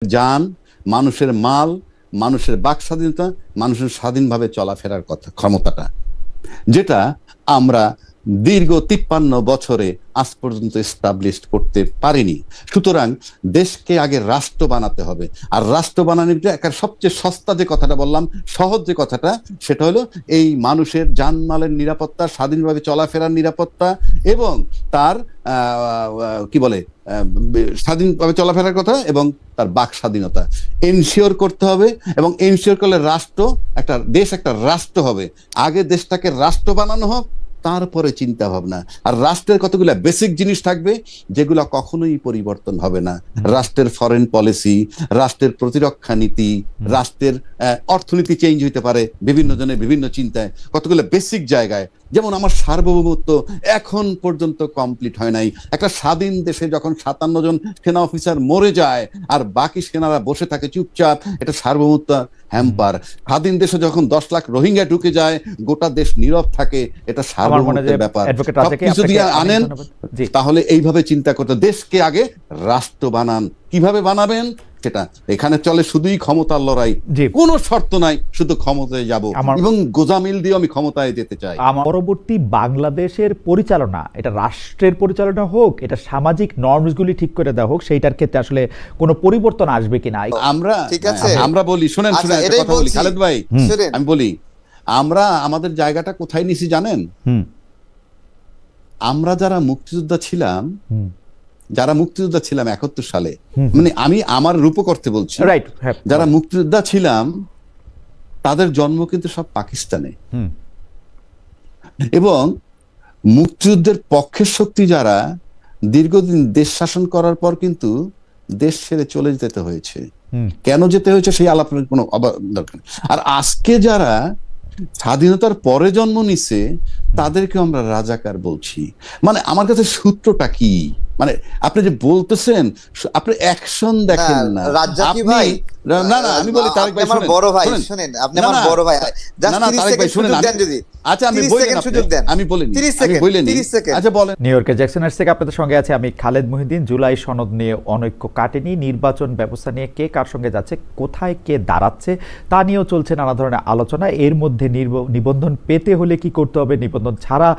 যান, মানুষের মাল, মানুষের বাক স্বাধীনতা, মানুষের স্বাধীনভাবে চলাফেরার কথা ক্ষমতাটা, যেটা আমরা দীর্ঘ 53 বছরে আজ পর্যন্ত এস্টাবলিশ করতে পারিনি। সুতরাং দেশকে আগে রাষ্ট্র বানাতে হবে। আর রাষ্ট্র বানানোর একটা সবচেয়ে সস্তা যে কথাটা বললাম, সহজ যে কথাটা, সেটা হলো এই মানুষের জানমালের নিরাপত্তা, স্বাধীনভাবে চলাফেরার নিরাপত্তা এবং তার কি বলে স্বাধীনভাবে চলাফেরার কথা এবং তার বাক স্বাধীনতা এনশিওর করতে হবে। এবং এনশিওর করলে রাষ্ট্র, একটা দেশ একটা রাষ্ট্র হবে। আগে দেশটাকে রাষ্ট্র বানানো হোক, তারপরে চিন্তা ভাবনা। আর রাষ্ট্রের কতগুলো বেসিক জিনিস থাকবে যেগুলো কখনোই পরিবর্তন হবে না। রাষ্ট্রের ফরেন পলিসি, রাষ্ট্রের প্রতিরক্ষা নীতি, রাষ্ট্রের অর্থনীতি চেঞ্জ হইতে পারে বিভিন্ন জনের বিভিন্ন চিন্তায়, কতগুলো বেসিক জায়গায়। যেমন আমার সার্বভৌমত্ব এখন পর্যন্ত কমপ্লিট হয় নাই। একটা স্বাধীন দেশে যখন 57 জন সেনা অফিসার মরে যায় আর বাকি সেনারা বসে থাকে চুপচাপ, এটা সার্বভৌমত্ব হ্যাম্পার। স্বাধীন দেশে যখন 10 লাখ রোহিঙ্গা ঢুকে যায়, গোটা দেশ নীরব থাকে, এটা সার্বভৌমত্বের ব্যাপার। সবকিছু দিয়ে আনেন, তাহলে এইভাবে চিন্তা করতে, দেশকে আগে রাষ্ট্র বানান। কিভাবে বানাবেন সেটা এখানে চলে শুধুই ক্ষমতার লড়াই, কোনো শর্ত নাই, শুধু ক্ষমতায় যাব এবং গোজামিল দিয়ে আমি ক্ষমতায় যেতে চাই। পরবর্তী বাংলাদেশের পরিচালনা, এটা রাষ্ট্রের পরিচালনা হোক, এটা সামাজিক নর্মসগুলি ঠিক করে দেওয়া হোক, সেইটার ক্ষেত্রে আসলে কোনো পরিবর্তন আসবে কিনা আমরা বলি। শুনেন একটা কথা বলি খালেদ ভাই, আমি বলি, আমরা আমাদের জায়গাটা কোথায় নিছি জানেন? আমরা যারা মুক্তিযোদ্ধা ছিলাম 71 সালে, মানে আমি আমার রূপকর্তে বলছি, যারা মুক্তিযোদ্ধা ছিলাম তাদের জন্ম কিন্তু সব পাকিস্তানে। এবং মুক্তিযুদ্ধের পক্ষের শক্তি যারা দীর্ঘদিন দেশ শাসন করার পর কিন্তু দেশ ছেড়ে চলে যেতে হয়েছে। কেন যেতে হয়েছে সেই আলাপের কোনো দরকার নেই। আর আজকে যারা স্বাধীনতার পরে জন্ম নিছে তাদেরকে আমরা রাজাকার বলছি। মানে আমার কাছে সূত্রটা কি? মানে আপনি যে বলতেছেন, আপনি অ্যাকশন দেখেন না। রাজ্জাকি ভাই, না আমি বলি, তারেক ভাই আমার বড় ভাই, শুনেন, আপনি আমার বড় ভাই, জাস্ট 30 সেকেন্ড সুযোগ দেন যদি। আচ্ছা আমি বলেন, আমি বলেন 30 সেকেন্ড। আচ্ছা বলেন। নিউ ইয়র্কের জ্যাকসনার্স থেকে আপনাদের সঙ্গে আছে আমি খালেদ মহিউদ্দিন। জুলাই সনদ নিয়ে অনৈক্য কাটেনি, নির্বাচন ব্যবস্থা নিয়ে কে কার সঙ্গে যাচ্ছে, কোথায় কে দাঁড়াচ্ছে, তা নিয়েও চলছে নানা ধরনের আলোচনা। এর মধ্যে নিবন্ধন পেতে হলে কি করতে হবে, নিবন্ধন ছাড়া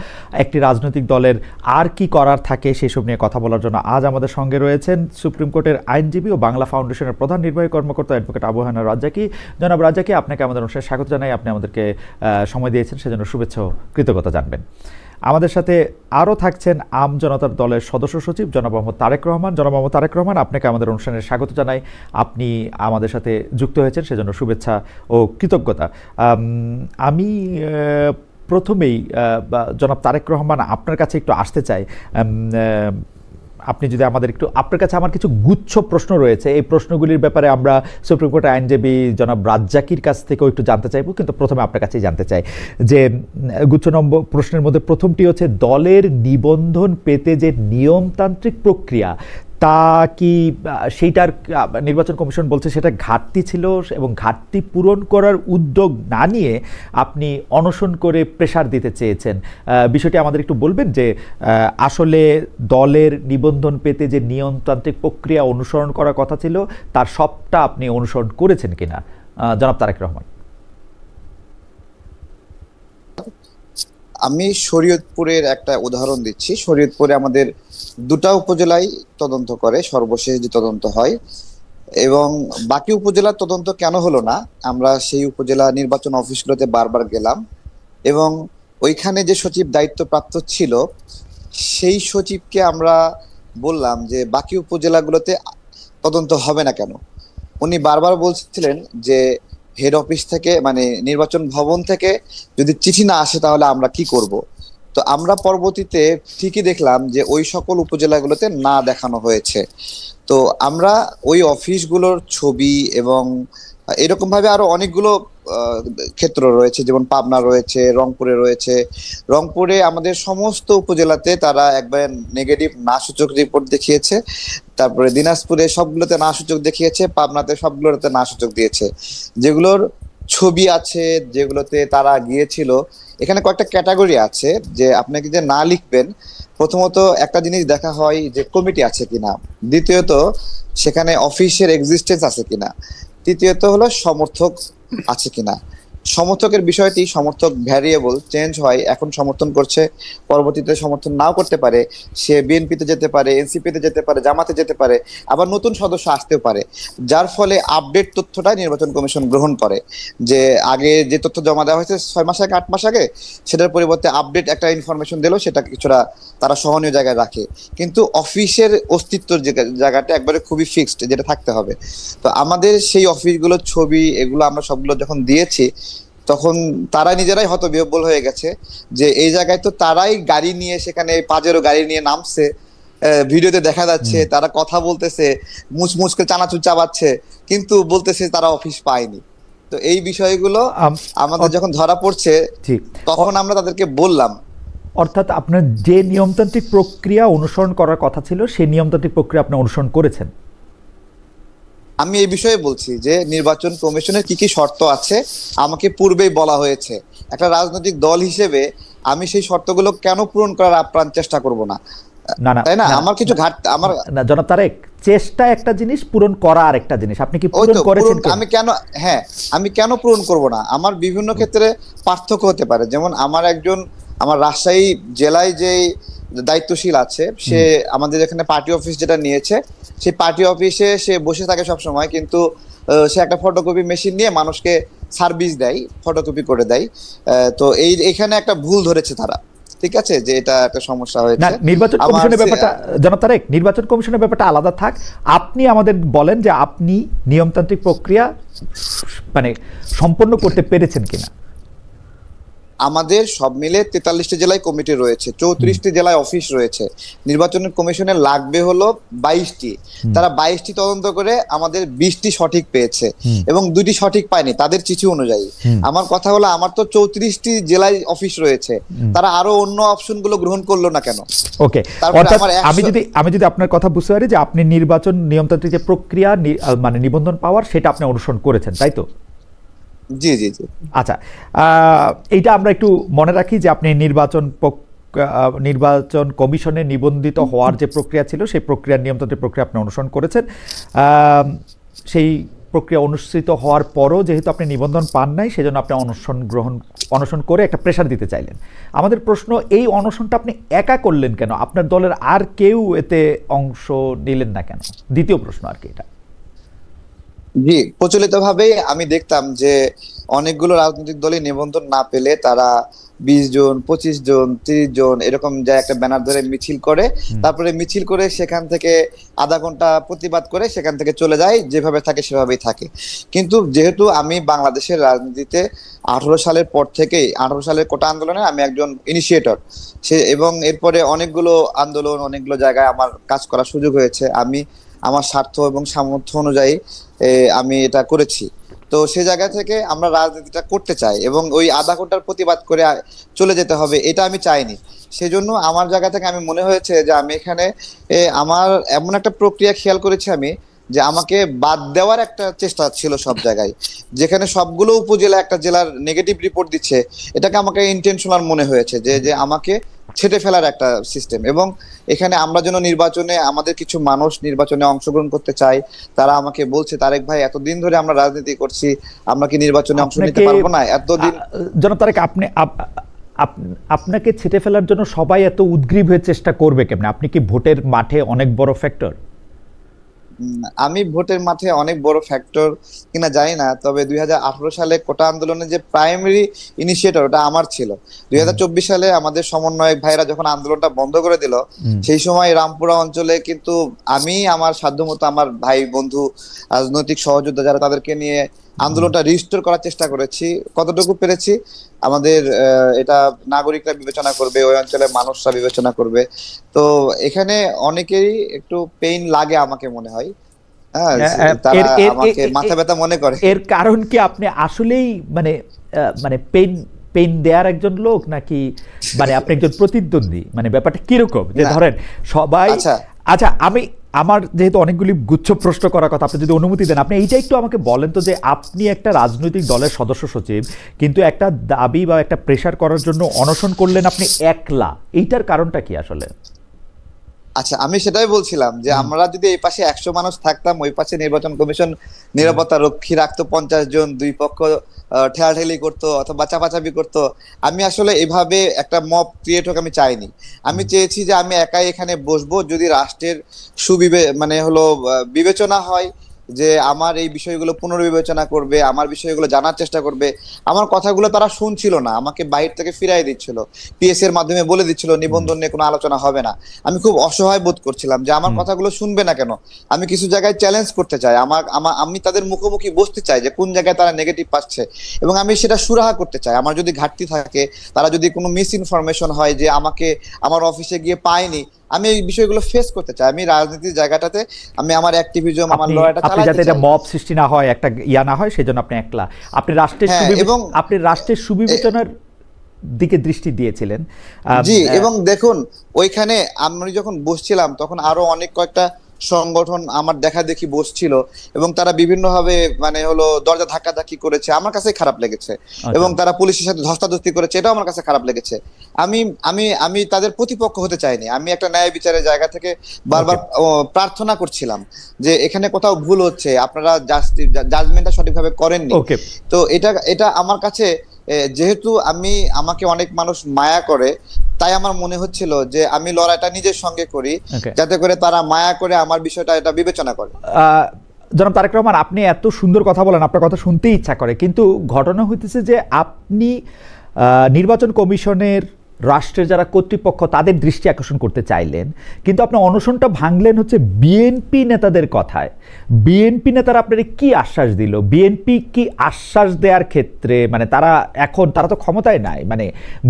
একটি রাজনৈতিক দলের আর কি করার থাকে, সেসব নিয়ে কথা বলার জন্য আজ আমাদের সঙ্গে রয়েছেন সুপ্রিম কোর্টের আইনজীবী ও বাংলা ফাউন্ডেশনের প্রধান নির্বাহী কর্মকর্তা অ্যাডভোকেট আবু হায়ানার রাজ্জাকি। জনাব রাজ্জাকি, আপনাকে আমাদের অনুষ্ঠানে স্বাগত জানাই। আপনি আমাদেরকে সময় দিয়েছেন, সেজন্য শুভেচ্ছা ও কৃতজ্ঞতা জানবেন। আমাদের সাথে আরও থাকছেন আম জনতার দলের সদস্য সচিব জনাব মোহাম্মদ তারেক রহমান। জনাব মোহাম্মদ তারেক রহমান, আপনাকে আমাদের অনুষ্ঠানে স্বাগত জানাই। আপনি আমাদের সাথে যুক্ত হয়েছেন, সেজন্য শুভেচ্ছা ও কৃতজ্ঞতা। আমি প্রথমেই জনাব তারেক রহমান আপনার কাছে একটু আসতে চাই। আপনি যদি আমাদের একটু, আপনার কাছে আমার কিছু গুচ্ছ প্রশ্ন রয়েছে, এই প্রশ্নগুলির ব্যাপারে আমরা সুপ্রিম কোর্টের আইনজীবী জনাব রাজ্জাকির কাছ থেকেও একটু জানতে চাইবো, কিন্তু প্রথমে আপনার কাছেই জানতে চাই যে গুচ্ছ নম্বর প্রশ্নের মধ্যে প্রথমটি হচ্ছে, দলের নিবন্ধন পেতে যে নিয়মতান্ত্রিক প্রক্রিয়া, তা কি সেইটার নির্বাচন কমিশন বলছে সেটা ঘাটতি ছিল এবং ঘাটতি পূরণ করার উদ্যোগ না নিয়ে আপনি অনশন করে প্রেসার দিতে চেয়েছেন। বিষয়টি আমাদের একটু বলবেন যে আসলে দলের নিবন্ধন পেতে যে নিয়মতান্ত্রিক প্রক্রিয়া অনুসরণ করার কথা ছিল তার সবটা আপনি অনুসরণ করেছেন কিনা, জনাব তারেক রহমান? আমি শরীয়তপুরের একটা উদাহরণ দিচ্ছি। শরীয়তপুরে আমাদের 2টা উপজেলায় তদন্ত করে, সর্বশেষ যে তদন্ত হয়, এবং বাকি উপজেলার তদন্ত কেন হলো না, আমরা সেই উপজেলা নির্বাচন অফিসগুলোতে বারবার গেলাম এবং ওইখানে যে সচিব দায়িত্বপ্রাপ্ত ছিল সেই সচিবকে আমরা বললাম যে বাকি উপজেলাগুলোতে তদন্ত হবে না কেন। উনি বারবার বলছিলেন যে হেড অফিস থেকে, মানে নির্বাচন ভবন থেকে যদি চিঠি না আসে তাহলে আমরা কি করব। তো আমরা পরবর্তীতে ঠিকই দেখলাম যে ওই সকল উপজেলাগুলোতে না দেখানো হয়েছে। তো আমরা ওই অফিসগুলোর ছবি এবং এরকম ভাবে আরো অনেকগুলো ক্ষেত্র রয়েছে, যেমন পাবনা রয়েছে, রংপুরে রয়েছে। রংপুরে আমাদের সমস্ত উপজেলাতে তারা একবার নেগেটিভ না সূচক রিপোর্ট দেখিয়েছে, তারপরে দিনাজপুরে সবগুলোতে না সূচক দেখিয়েছে, পাবনাতে সবগুলোতে না সূচক দিয়েছে। যেগুলোর ছবি আছে, যেগুলোতে তারা গিয়েছিল, এখানে কয়েকটা ক্যাটাগরি আছে যে আপনাকে যে না লিখবেন প্রথমত একটা জিনিস দেখা হয় যে কমিটি আছে কিনা, দ্বিতীয়ত সেখানে অফিসের এক্সিস্টেন্স আছে কিনা, তৃতীয়ত হলো সমর্থক আছে কিনা। সমর্থকের বিষয়টি, সমর্থক ভ্যারিয়েবল, চেঞ্জ হয়, এখন সমর্থন করছে, পরবর্তীতে সমর্থন নাও করতে পারে, সে বিএনপিতে যেতে পারে, এনসিপিতে যেতে পারে, জামাতে যেতে পারে, আবার নতুন সদস্য আসতেও পারে, যার ফলে আপডেট তথ্যটা নির্বাচন কমিশন গ্রহণ করে। যে আগে যে তথ্য জমা দেওয়া হয়েছে 6 মাস আগে, 8 মাস আগে, সেটার পরিবর্তে আপডেট একটা ইনফরমেশন দিল, সেটা কিছুটা তারা সহনীয় জায়গায় রাখে, কিন্তু অফিসের অস্তিত্বর জায়গাটা একবারে খুবই ফিক্সড, যেটা থাকতে হবে। তো আমাদের সেই অফিসগুলোর ছবি এগুলো আমরা সবগুলো যখন দিয়েছি, তখন তারা নিজেরাই হতবিহ্বল হয়ে গেছে যে এই জায়গায় তো তারাই গাড়ি নিয়ে, সেখানে পাজেরো গাড়ি নিয়ে নামছে, ভিডিওতে দেখা যাচ্ছে তারা কথা বলতেছে, মুচমুচ করে চানাচুর চাবাচ্ছে, কিন্তু বলতেছে তারা অফিস পায়নি। তো এই বিষয়গুলো আমাদের যখন ধরা পড়ছে, তখন আমরা তাদেরকে বললাম, অর্থাৎ আপনার যে নিয়মতান্ত্রিক প্রক্রিয়া অনুসরণ করার কথা ছিল সেই নিয়মতান্ত্রিক প্রক্রিয়া আপনি অনুসরণ করেছেন। আমি এই বিষয়ে বলছি যে নির্বাচন কমিশনের কি কি শর্ত আছে আমাকে পূর্বেই বলা হয়েছে। একটা রাজনৈতিক দল হিসেবে আমি সেই শর্তগুলো কেন পূরণ করার আপ্রাণ চেষ্টা করব না? তাই না? আমার কিছু আমার না, জনাব তারেক, চেষ্টা একটা জিনিস, পূরণ করা আরেকটা জিনিস। আপনি কি পূরণ করেছেন? আমি কেন পূরণ করব না? আমার বিভিন্ন ক্ষেত্রে পার্থক্য হতে পারে। যেমন আমার রাজশাহী জেলায় যে দায়িত্বশীল আছে, সে আমাদের এখানে পার্টি অফিস যেটা নিয়েছে, সেই পার্টি অফিসে সে বসে থাকে সব সময়, কিন্তু সে একটা ফটোকপি মেশিন নিয়ে মানুষকে সার্ভিস দেয়, ফটোকপি করে দেয়। তো এখানে একটা ভুল ধরেছে তারা, ঠিক আছে, যে এটা একটা সমস্যা হয়েছে। নির্বাচন কমিশনের ব্যাপারটা, জনাব তারেক, নির্বাচন কমিশনের ব্যাপারটা আলাদা থাক। আপনি আমাদের বলেন যে আপনি নিয়মতান্ত্রিক প্রক্রিয়া মানে সম্পন্ন করতে পেরেছেন কিনা। আমাদের সব মিলে 43টি জেলায় কমিটি রয়েছে, 34টি জেলায় অফিস রয়েছে। নির্বাচন কমিশনের লাগবে হলো 22টি। তারা 22টি তদন্ত করে আমাদের 20টি সঠিক পেয়েছে এবং 2টি সঠিক পায়নি তাদের চিঠি অনুযায়ী। আমার কথা হলো, আমার তো 34টি জেলায় অফিস রয়েছে, তারা আরো অন্য অপশনগুলো গ্রহণ করলো না কেন? ওকে, আমি যদি আপনার কথা বুঝতে পারি যে আপনি নির্বাচন নিয়মতান্ত্রিক যে প্রক্রিয়া, মানে নিবন্ধন পাওয়ার, সেটা আপনি অনুসরণ করেছেন, তাই তো? জি জি জি। আচ্ছা, এইটা আমরা একটু মনে রাখি যে আপনি নির্বাচন কমিশনে নিবন্ধিত হওয়ার যে প্রক্রিয়া ছিল, সেই প্রক্রিয়ার নিয়মতান্ত্রিক প্রক্রিয়া আপনি অনুসরণ করেছেন। সেই প্রক্রিয়া অনুষ্ঠিত হওয়ার পরও যেহেতু আপনি নিবন্ধন পান নাই, সেজন্য আপনি অনশন করে একটা প্রেশার দিতে চাইলেন। আমাদের প্রশ্ন, এই অনশনটা আপনি একা করলেন কেন? আপনার দলের আর কেউ এতে অংশ নিলেন না কেন? দ্বিতীয় প্রশ্ন আর কি এটা। জি, প্রচলিতভাবে আমি দেখতাম যে অনেকগুলো রাজনৈতিক দলই নিবন্ধন না পেলে তারা 20 জন, 25 জন, 30 জন এরকম যায় একটা ব্যানার ধরে মিছিল করে, তারপরে মিছিল করে সেখান থেকে আধা ঘন্টা প্রতিবাদ করে সেখান থেকে চলে যায়, যেভাবে থাকে সেভাবেই থাকে। কিন্তু যেহেতু আমি বাংলাদেশের রাজনীতিতে 18 সালের পর থেকেই, 18 সালের কোটা আন্দোলনে আমি একজন ইনিশিয়েটর, এবং এরপরে অনেকগুলো আন্দোলন, অনেকগুলো জায়গায় আমার কাজ করার সুযোগ হয়েছে। আমি আমার স্বার্থ এবং সামর্থ্য অনুযায়ী আমি এটা করেছি। তো সে জায়গা থেকে আমরা রাজনীতিটা করতে চাই এবং ওই আধা ঘন্টার প্রতিবাদ করে চলে যেতে হবে এটা আমি চাইনি। সেজন্য আমার জায়গা থেকে আমি মনে হয়েছে যে আমি এখানে আমার এমন একটা প্রক্রিয়া খেয়াল করেছি আমি, যে আমাকে বাদ দেওয়ার একটা চেষ্টা ছিল সব জায়গায়, যেখানে সবগুলো উপজেলা একটা জেলার নেগেটিভ রিপোর্ট দিচ্ছে, এটাকে আমাকে ইন্টেনশনাল মনে হয়েছে যে আমাকে ছেটে ফেলার একটা সিস্টেম। এবং এখানে আমরা যেন নির্বাচনে, আমাদের কিছু মানুষ নির্বাচনে অংশগ্রহণ করতে চাই, তারা আমাকে বলছে, তারেক ভাই এতদিন ধরে আমরা রাজনীতি করছি, আমরা কি নির্বাচনে অংশ নিতে পারবো না? এতদিন জনাব তারেক, আপনাকে ছেটে ফেলার জন্য সবাই এত উদ্গ্রীব হয়ে চেষ্টা করবে কেমনে? আপনি কি ভোটের মাঠে অনেক বড় ফ্যাক্টর? আমি ভোটের মাঠে অনেক বড় ফ্যাক্টর কিনা জানি না, তবে 2018 সালে কোটা আন্দোলনের যে প্রাইমারি ইনিশিয়েটর, ওটা আমার ছিল। 2024 সালে আমাদের সমন্বয়ক ভাইরা যখন আন্দোলনটা বন্ধ করে দিল, সেই সময় রামপুরা অঞ্চলে কিন্তু আমি আমার সাধ্যমতো আমার ভাই বন্ধু রাজনৈতিক সহযোদ্ধা যারা, তাদেরকে নিয়ে আন্দোলনটা রিস্টোর করার চেষ্টা করেছি। কতটুকু পেরেছি আমাদের এটা নাগরিকরা বিবেচনা করবে, ওই অঞ্চলের মানুষরা বিবেচনা করবে। তো এখানে অনেকেরই একটু পেইন লাগে আমাকে মনে হয়, তারা আমাকে মাথা ব্যথা মনে করে। এর কারণ কি আপনি আসলেই মানে পেইন দেয়ার একজন লোক, নাকি মানে আপনি একজন প্রতিদ্বন্দ্বী? মানে ব্যাপারটা কিরকম? যে ধরেন সবাই, আচ্ছা আমার যেহেতু অনেকগুলি গুচ্ছ প্রশ্ন করার কথা, আপনি যদি অনুমতি দেন, আপনি এইটা একটু আমাকে বলেন তো যে আপনি একটা রাজনৈতিক দলের সদস্য সচিব, কিন্তু একটা দাবি বা একটা প্রেশার করার জন্য অনশন করলেন আপনি একলা, এইটার কারণটা কি আসলে? আচ্ছা, আমি সেটাই বলছিলাম যে আমরা যদি এই পাশে 100 মানুষ থাকতাম, ওই পাশে নির্বাচন কমিশন নিরাপত্তা রক্ষী রাখতো 50 জন, দুই পক্ষ ঠেলাঠেলি করতো অথবা চাপাচাপি করতো। আমি আসলে এভাবে একটা মব ক্রিয়েট হোক আমি চাইনি। আমি চেয়েছি যে আমি একাই এখানে বসবো, যদি রাষ্ট্রের মানে হলো বিবেচনা হয় যে আমার এই বিষয়গুলো পুনর্বিবেচনা করবে, আমার বিষয়গুলো জানার চেষ্টা করবে। আমার কথাগুলো তারা শুনছিল না, আমাকে বাইরে থেকে ফিরাই দিচ্ছিল, পিএস এর মাধ্যমে বলে দিচ্ছিল নিবন্ধন নিয়ে কোনো আলোচনা হবে না। আমি খুব অসহায় বোধ করছিলাম যে আমার কথাগুলো শুনবে না কেন। আমি কিছু জায়গায় চ্যালেঞ্জ করতে চাই, আমি তাদের মুখোমুখি বসতে চাই যে কোন জায়গায় তারা নেগেটিভ পাচ্ছে, এবং আমি সেটা সুরাহা করতে চাই। আমার যদি ঘাটতি থাকে, তারা যদি কোনো মিস ইনফরমেশন হয় যে আমাকে আমার অফিসে গিয়ে পাইনি, আমি এই বিষয়গুলো ফেস করতে চাই। আমি রাজনীতির জায়গাটাতে আমি আমার অ্যাক্টিভিজম, আমার লড়াইটা চালাতে চাই, যাতে এটা মব সৃষ্টি না হয়, একটা ইয়া না হয়, সেজন্য আপনি একলা, আপনি রাষ্ট্রের সুবিবেচনার দিকে দৃষ্টি দিয়েছিলেন। জি, এবং দেখুন ওইখানে আমি যখন বসছিলাম তখন আরো অনেক কয়েকটা সংগঠন আমার দেখা দেখি বসছিল, এবং তারা বিভিন্ন ভাবে মানে হলো দরজা ধাক্কাধাক্কি করেছে, আমার কাছে খারাপ লেগেছে। এবং তারা পুলিশের সাথে ধস্তাধস্তি করেছে, এটাও আমার কাছে খারাপ লেগেছে। আমি আমি আমি তাদের প্রতিপক্ষ হতে চাইনি। আমি একটা ন্যায় বিচারের জায়গা থেকে বারবার প্রার্থনা করছিলাম যে এখানে কোথাও ভুল হচ্ছে, আপনারা জাজমেন্টটা সঠিকভাবে করেননি। তো এটা আমার কাছে, যেহেতু আমাকে অনেক মানুষ মায়া করে, তাই আমার মনে হচ্ছিল যে আমি লড়াইটা নিজের সঙ্গে করি, যাতে করে তারা মায়া করে আমার বিষয়টা এটা বিবেচনা করে। জনাব তারেক রহমান, আপনি এত সুন্দর কথা বলেন, আপনার কথা শুনতেই ইচ্ছা করে, কিন্তু ঘটনা হইতেছে যে আপনি নির্বাচন কমিশনের রাষ্ট্রের যারা কর্তৃপক্ষ তাদের দৃষ্টি আকর্ষণ করতে চাইলেন, কিন্তু আপনি অনশনটা ভাঙলেন হচ্ছে বিএনপি নেতাদের কথায়। বিএনপি নেতারা আপনার কি আশ্বাস দিল? বিএনপি কি আশ্বাস দেওয়ার ক্ষেত্রে, মানে তারা তো ক্ষমতায় নাই, মানে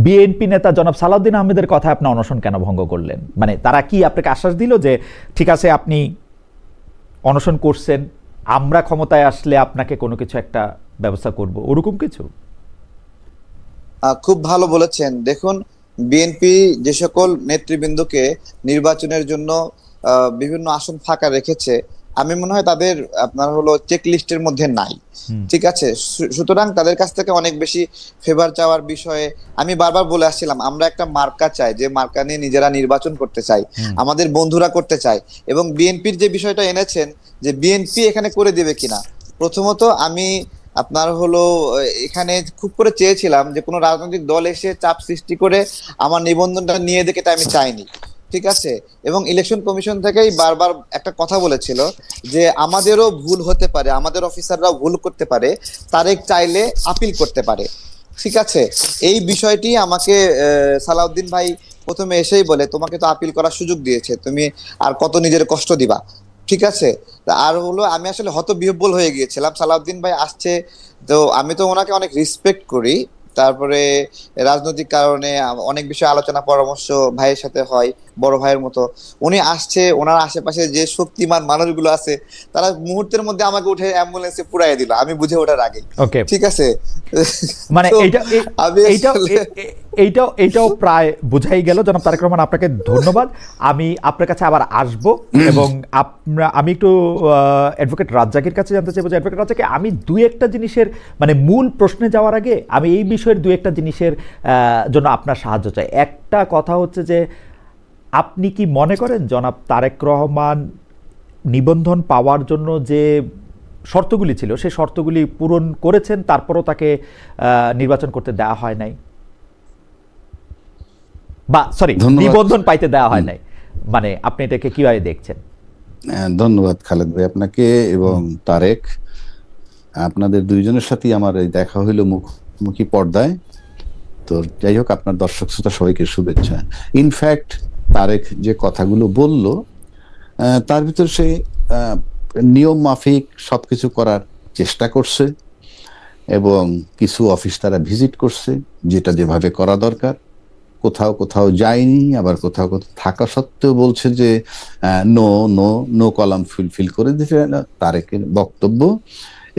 বিএনপি নেতা জনাব সালাউদ্দিন আহমেদের কথায় আপনি অনশন কেন ভঙ্গ করলেন? মানে তারা কি আপনাকে আশ্বাস দিল যে ঠিক আছে আপনি অনশন করছেন, আমরা ক্ষমতায় আসলে আপনাকে কোনো কিছু একটা ব্যবস্থা করব, ওরকম কিছু? খুব ভালো বলেছেন। দেখুন, বিএনপি যে সকল নেতৃবৃন্দকে নির্বাচনের জন্য বিভিন্ন আসন ফাঁকা রেখেছে, আমি মনে হয় তাদের আপনার হলো চেক লিস্টের মধ্যে নাই। ঠিক আছে, সুতরাং তাদের কাছ থেকে অনেক বেশি ফেভার চাওয়ার বিষয়ে আমি বারবার বলে আসছিলাম, আমরা একটা মার্কা চাই, যে মার্কা নিয়ে নিজেরা নির্বাচন করতে চাই, আমাদের বন্ধুরা করতে চাই। এবং বিএনপির যে বিষয়টা এনেছেন যে বিএনপি এখানে করে দেবে কিনা, প্রথমত আমি আপনার হলো এখানে খুব করে চেয়েছিলাম যে কোনো রাজনৈতিক দল এসে চাপ সৃষ্টি করে আমার নিবন্ধনটা নিয়ে দেখে, এটা আমি চাইনি। ঠিক আছে, এবং ইলেকশন কমিশন থেকেই বারবার একটা কথা বলেছিল যে আমাদেরও ভুল হতে পারে, আমাদের অফিসাররাও ভুল করতে পারে, তারেক চাইলে আপিল করতে পারে। ঠিক আছে, এই বিষয়টি আমাকে সালাউদ্দিন ভাই প্রথমে এসেই বলে, তোমাকে তো আপিল করার সুযোগ দিয়েছে, তুমি আর কত নিজের কষ্ট দিবা। ঠিক আছে, আর হলো আমি আসলে হতবিহ্বল হয়ে গিয়েছিলাম। সালাউদ্দিন ভাই আসছে, তো আমি তো ওনাকে অনেক রেসপেক্ট করি, তারপরে রাজনৈতিক কারণে অনেক বিষয়ে আলোচনা পরামর্শ ভাইয়ের সাথে হয়, বড় ভাইয়ের মতো। উনি আসছে, ওনার আশেপাশে যে শক্তিমান মানুষগুলো আছে তারা মুহূর্তের মধ্যে আমাকে উঠে অ্যাম্বুলেন্সে পুরাই দিল, আমি বুঝে ওঠার আগে। ঠিক আছে, মানে এইটাও প্রায় বোঝাই গেল। জনাব তারেক রহমান, আপনাকে ধন্যবাদ। আমি আপনার কাছে আবার আসব, এবং আমি একটু অ্যাডভোকেট রাজ্জাকের কাছে জানতে চাইবো যে অ্যাডভোকেট রাজ্জাকে, আমি দুই একটা জিনিসের মানে মূল প্রশ্নে যাওয়ার আগে আমি এই বিষয়ের দুই একটা জিনিসের জন্য আপনার সাহায্য চাই। একটা কথা হচ্ছে যে আপনি কি মনে করেন জনাব তারেক রহমান নিবন্ধন পাওয়ার জন্য যে শর্তগুলি ছিল সেই শর্তগুলি পূরণ করেছেন, তারপরও তাকে নির্বাচন করতে দেওয়া হয় নাই, বা সরি নিবন্ধন পাইতে দেওয়া হয় নাই, মানে আপনি এটাকে কিভাবে দেখছেন? ধন্যবাদ খালেদ ভাই আপনাকে এবং তারেক, আপনাদের দুইজনের সাথেই আমার এই দেখা হইলো মুখোমুখি পর্দায়। তো যাই হোক, আপনার দর্শক শ্রোতা সবাইকে শুভেচ্ছা। ইনফ্যাক্ট তারেক যে কথাগুলো বলল তার ভিতর সে নিয়ম মাফিক সবকিছু করার চেষ্টা করছে, এবং কিছু অফিস তারা ভিজিট করছে যেটা যেভাবে করা দরকার, কোথাও কোথাও যায়নি, আবার কোথাও কোথাও থাকা সত্ত্বেও বলছে যে no no no column fill করে দিতে তারেকের বক্তব্য।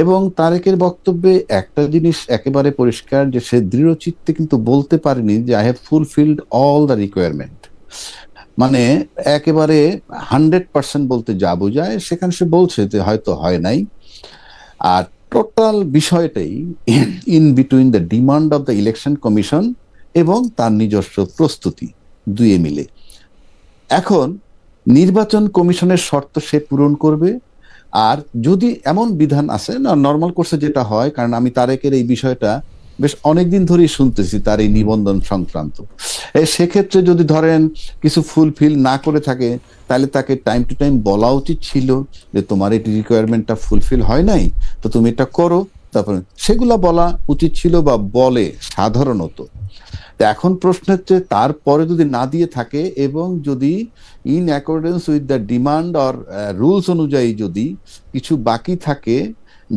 এবং তারেকের বক্তব্যে একটা জিনিস একেবারে পরিষ্কার, যে সে দৃঢ় চিত্তে কিন্তু বলতে পারেনি যে I have fulfilled all the requirement. মানে একেবারে 100% বলতে যা বোঝায় সেখানে সে বলছে যে হয়তো হয় নাই। আর টোটাল বিষয়টাই in between the demand of the election commission এবং তার নিজস্ব প্রস্তুতি দুয়ে মিলে। এখন নির্বাচন কমিশনের শর্ত সে পূরণ করবে। আর যদি এমন বিধান আছে না, নর্মাল কোর্সে যেটা হয়, কারণ আমি তারেকের এই বিষয়টা বেশ অনেকদিন ধরেই শুনতেছি তার এই নিবন্ধন সংক্রান্ত, সেক্ষেত্রে যদি ধরেন কিছু ফুলফিল না করে থাকে তাহলে তাকে টাইম টু টাইম বলা উচিত ছিল যে তোমার এই রিকোয়ারমেন্টটা ফুলফিল হয় নাই, তো তুমি এটা করো। তারপরে সেগুলা বলা উচিত ছিল বা বলে সাধারণত। এখন প্রশ্ন হচ্ছে তারপরে যদি না দিয়ে থাকে এবং যদি in accordance with the demand or rules অনুযায়ী যদি কিছু বাকি থাকে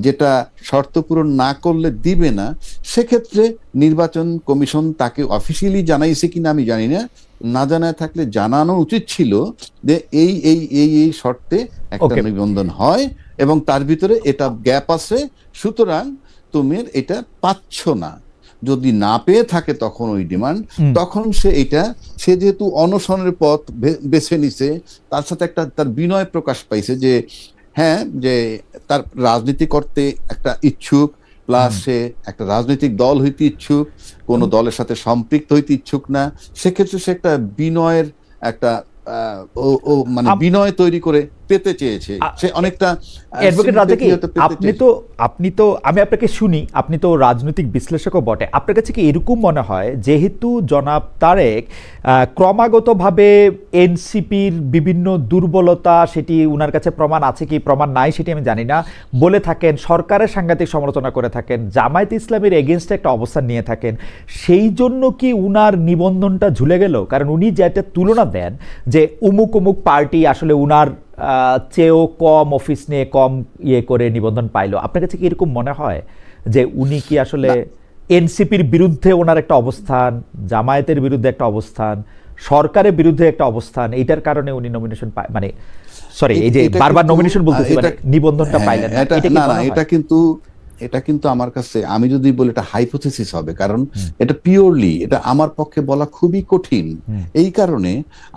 যেটা শর্ত পূরণ না করলে দিবে না, সেক্ষেত্রে নির্বাচন কমিশন তাকে অফিসিয়ালি জানাইছে কিনা আমি জানি না, না জানায় থাকলে জানানো উচিত ছিল যে এই এই এই এই শর্তে একটা নিবন্ধন হয় এবং তার ভিতরে এটা গ্যাপ আছে, সুতরাং তুমি এটা পাচ্ছ না। যদি না পেয়ে থাকে তখন ওই ডিমান্ড, তখন সে যেহেতু অনশনের পথ বেছে নিছে, তার সাথে একটা তার বিনয় প্রকাশ পাইছে যে হ্যাঁ, যে তার রাজনীতি করতে একটা ইচ্ছুক, প্লাস সে একটা রাজনৈতিক দল হইতে ইচ্ছুক, কোন দলের সাথে সম্পৃক্ত হইতে ইচ্ছুক না, সেক্ষেত্রে সে একটা বিনয়ের একটা মানে বিনয় তৈরি করে পেতে চেয়েছে। সে অনেকটা অ্যাডভোকেট রাজা কি আপনি তো আমি আপনাকে শুনি, আপনি তো রাজনৈতিক বিশ্লেষকও বটে, আপনার কাছে কি এরকম মনে হয় যেহেতু জনাব তারেক ক্রমাগতভাবে এনসিপির বিভিন্ন দুর্বলতা, সেটি উনার কাছে প্রমাণ আছে কি প্রমাণ নাই সেটি আমি জানি না, বলে থাকেন, সরকারের সাংঘাতিক সমালোচনা করে থাকেন, জামায়াত ইসলামের এগেনস্টে একটা অবস্থান নিয়ে থাকেন, সেই জন্য কি উনার নিবন্ধনটা ঝুলে গেল? কারণ উনি যেটা তুলনা দেন যে অমুক অমুক পার্টি আসলে উনার চেয়েও কম অফিস নিয়ে কম ইয়ে করে নিবন্ধন পাইলো, আপনার কাছে কি এরকম মনে হয় যে উনি কি আসলে এনসিপির বিরুদ্ধে ওনার একটা অবস্থান, জামায়াতের বিরুদ্ধে একটা অবস্থান, সরকারের বিরুদ্ধে একটা অবস্থান, এইটার কারণে উনি নমিনেশন পায়, মানে সরি এই যে বারবার নমিনেশন বলতেছি, মানে নিবন্ধনটা পাইলেন না? এটা কিন্তু আমার কাছে, আমি যদি বলি এটা হাইপোথেসিস হবে, কারণ এটা পিওরলি এটা আমার পক্ষে বলা খুবই কঠিন। এই কারণে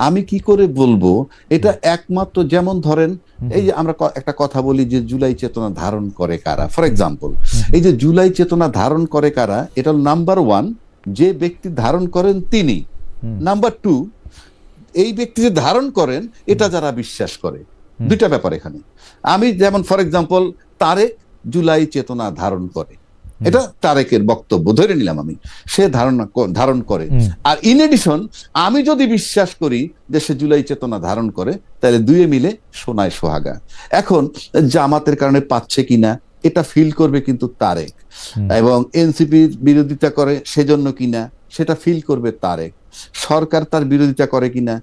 আমি কি করে বলবো এটা, একমাত্র যেমন ধরেন এই যে আমরা একটা কথা বলি যে জুলাই চেতনা ধারণ করে কারা, ফর এক্সাম্পল এই যে জুলাই চেতনা ধারণ করে কারা, এটা নাম্বার 1 যে ব্যক্তি ধারণ করেন তিনি, নাম্বার 2 এই ব্যক্তি যে ধারণ করেন এটা যারা বিশ্বাস করে। দুইটা ব্যাপার এখানে। আমি যেমন ফর এক্সাম্পল তারেক জুলাই চেতনা ধারণ করে, এটা তারেকের বক্তব্য ধরে নিলাম আমি, সে ধারণ করে। আর ইন এডিশন আমি যদি বিশ্বাস করি যে সে জুলাই চেতনা ধারণ করে, তাহলে দুয়ে মিলে সোনায় সোহাগা। এখন জামাতের কারণে পাচ্ছে কিনা এটা ফিল করবে কিন্তু তারেক, এবং এনসিপির বিরোধিতা করে সেজন্য কিনা সেটা ফিল করবে তারেক, সরকার তার বিরোধিতা করে কিনা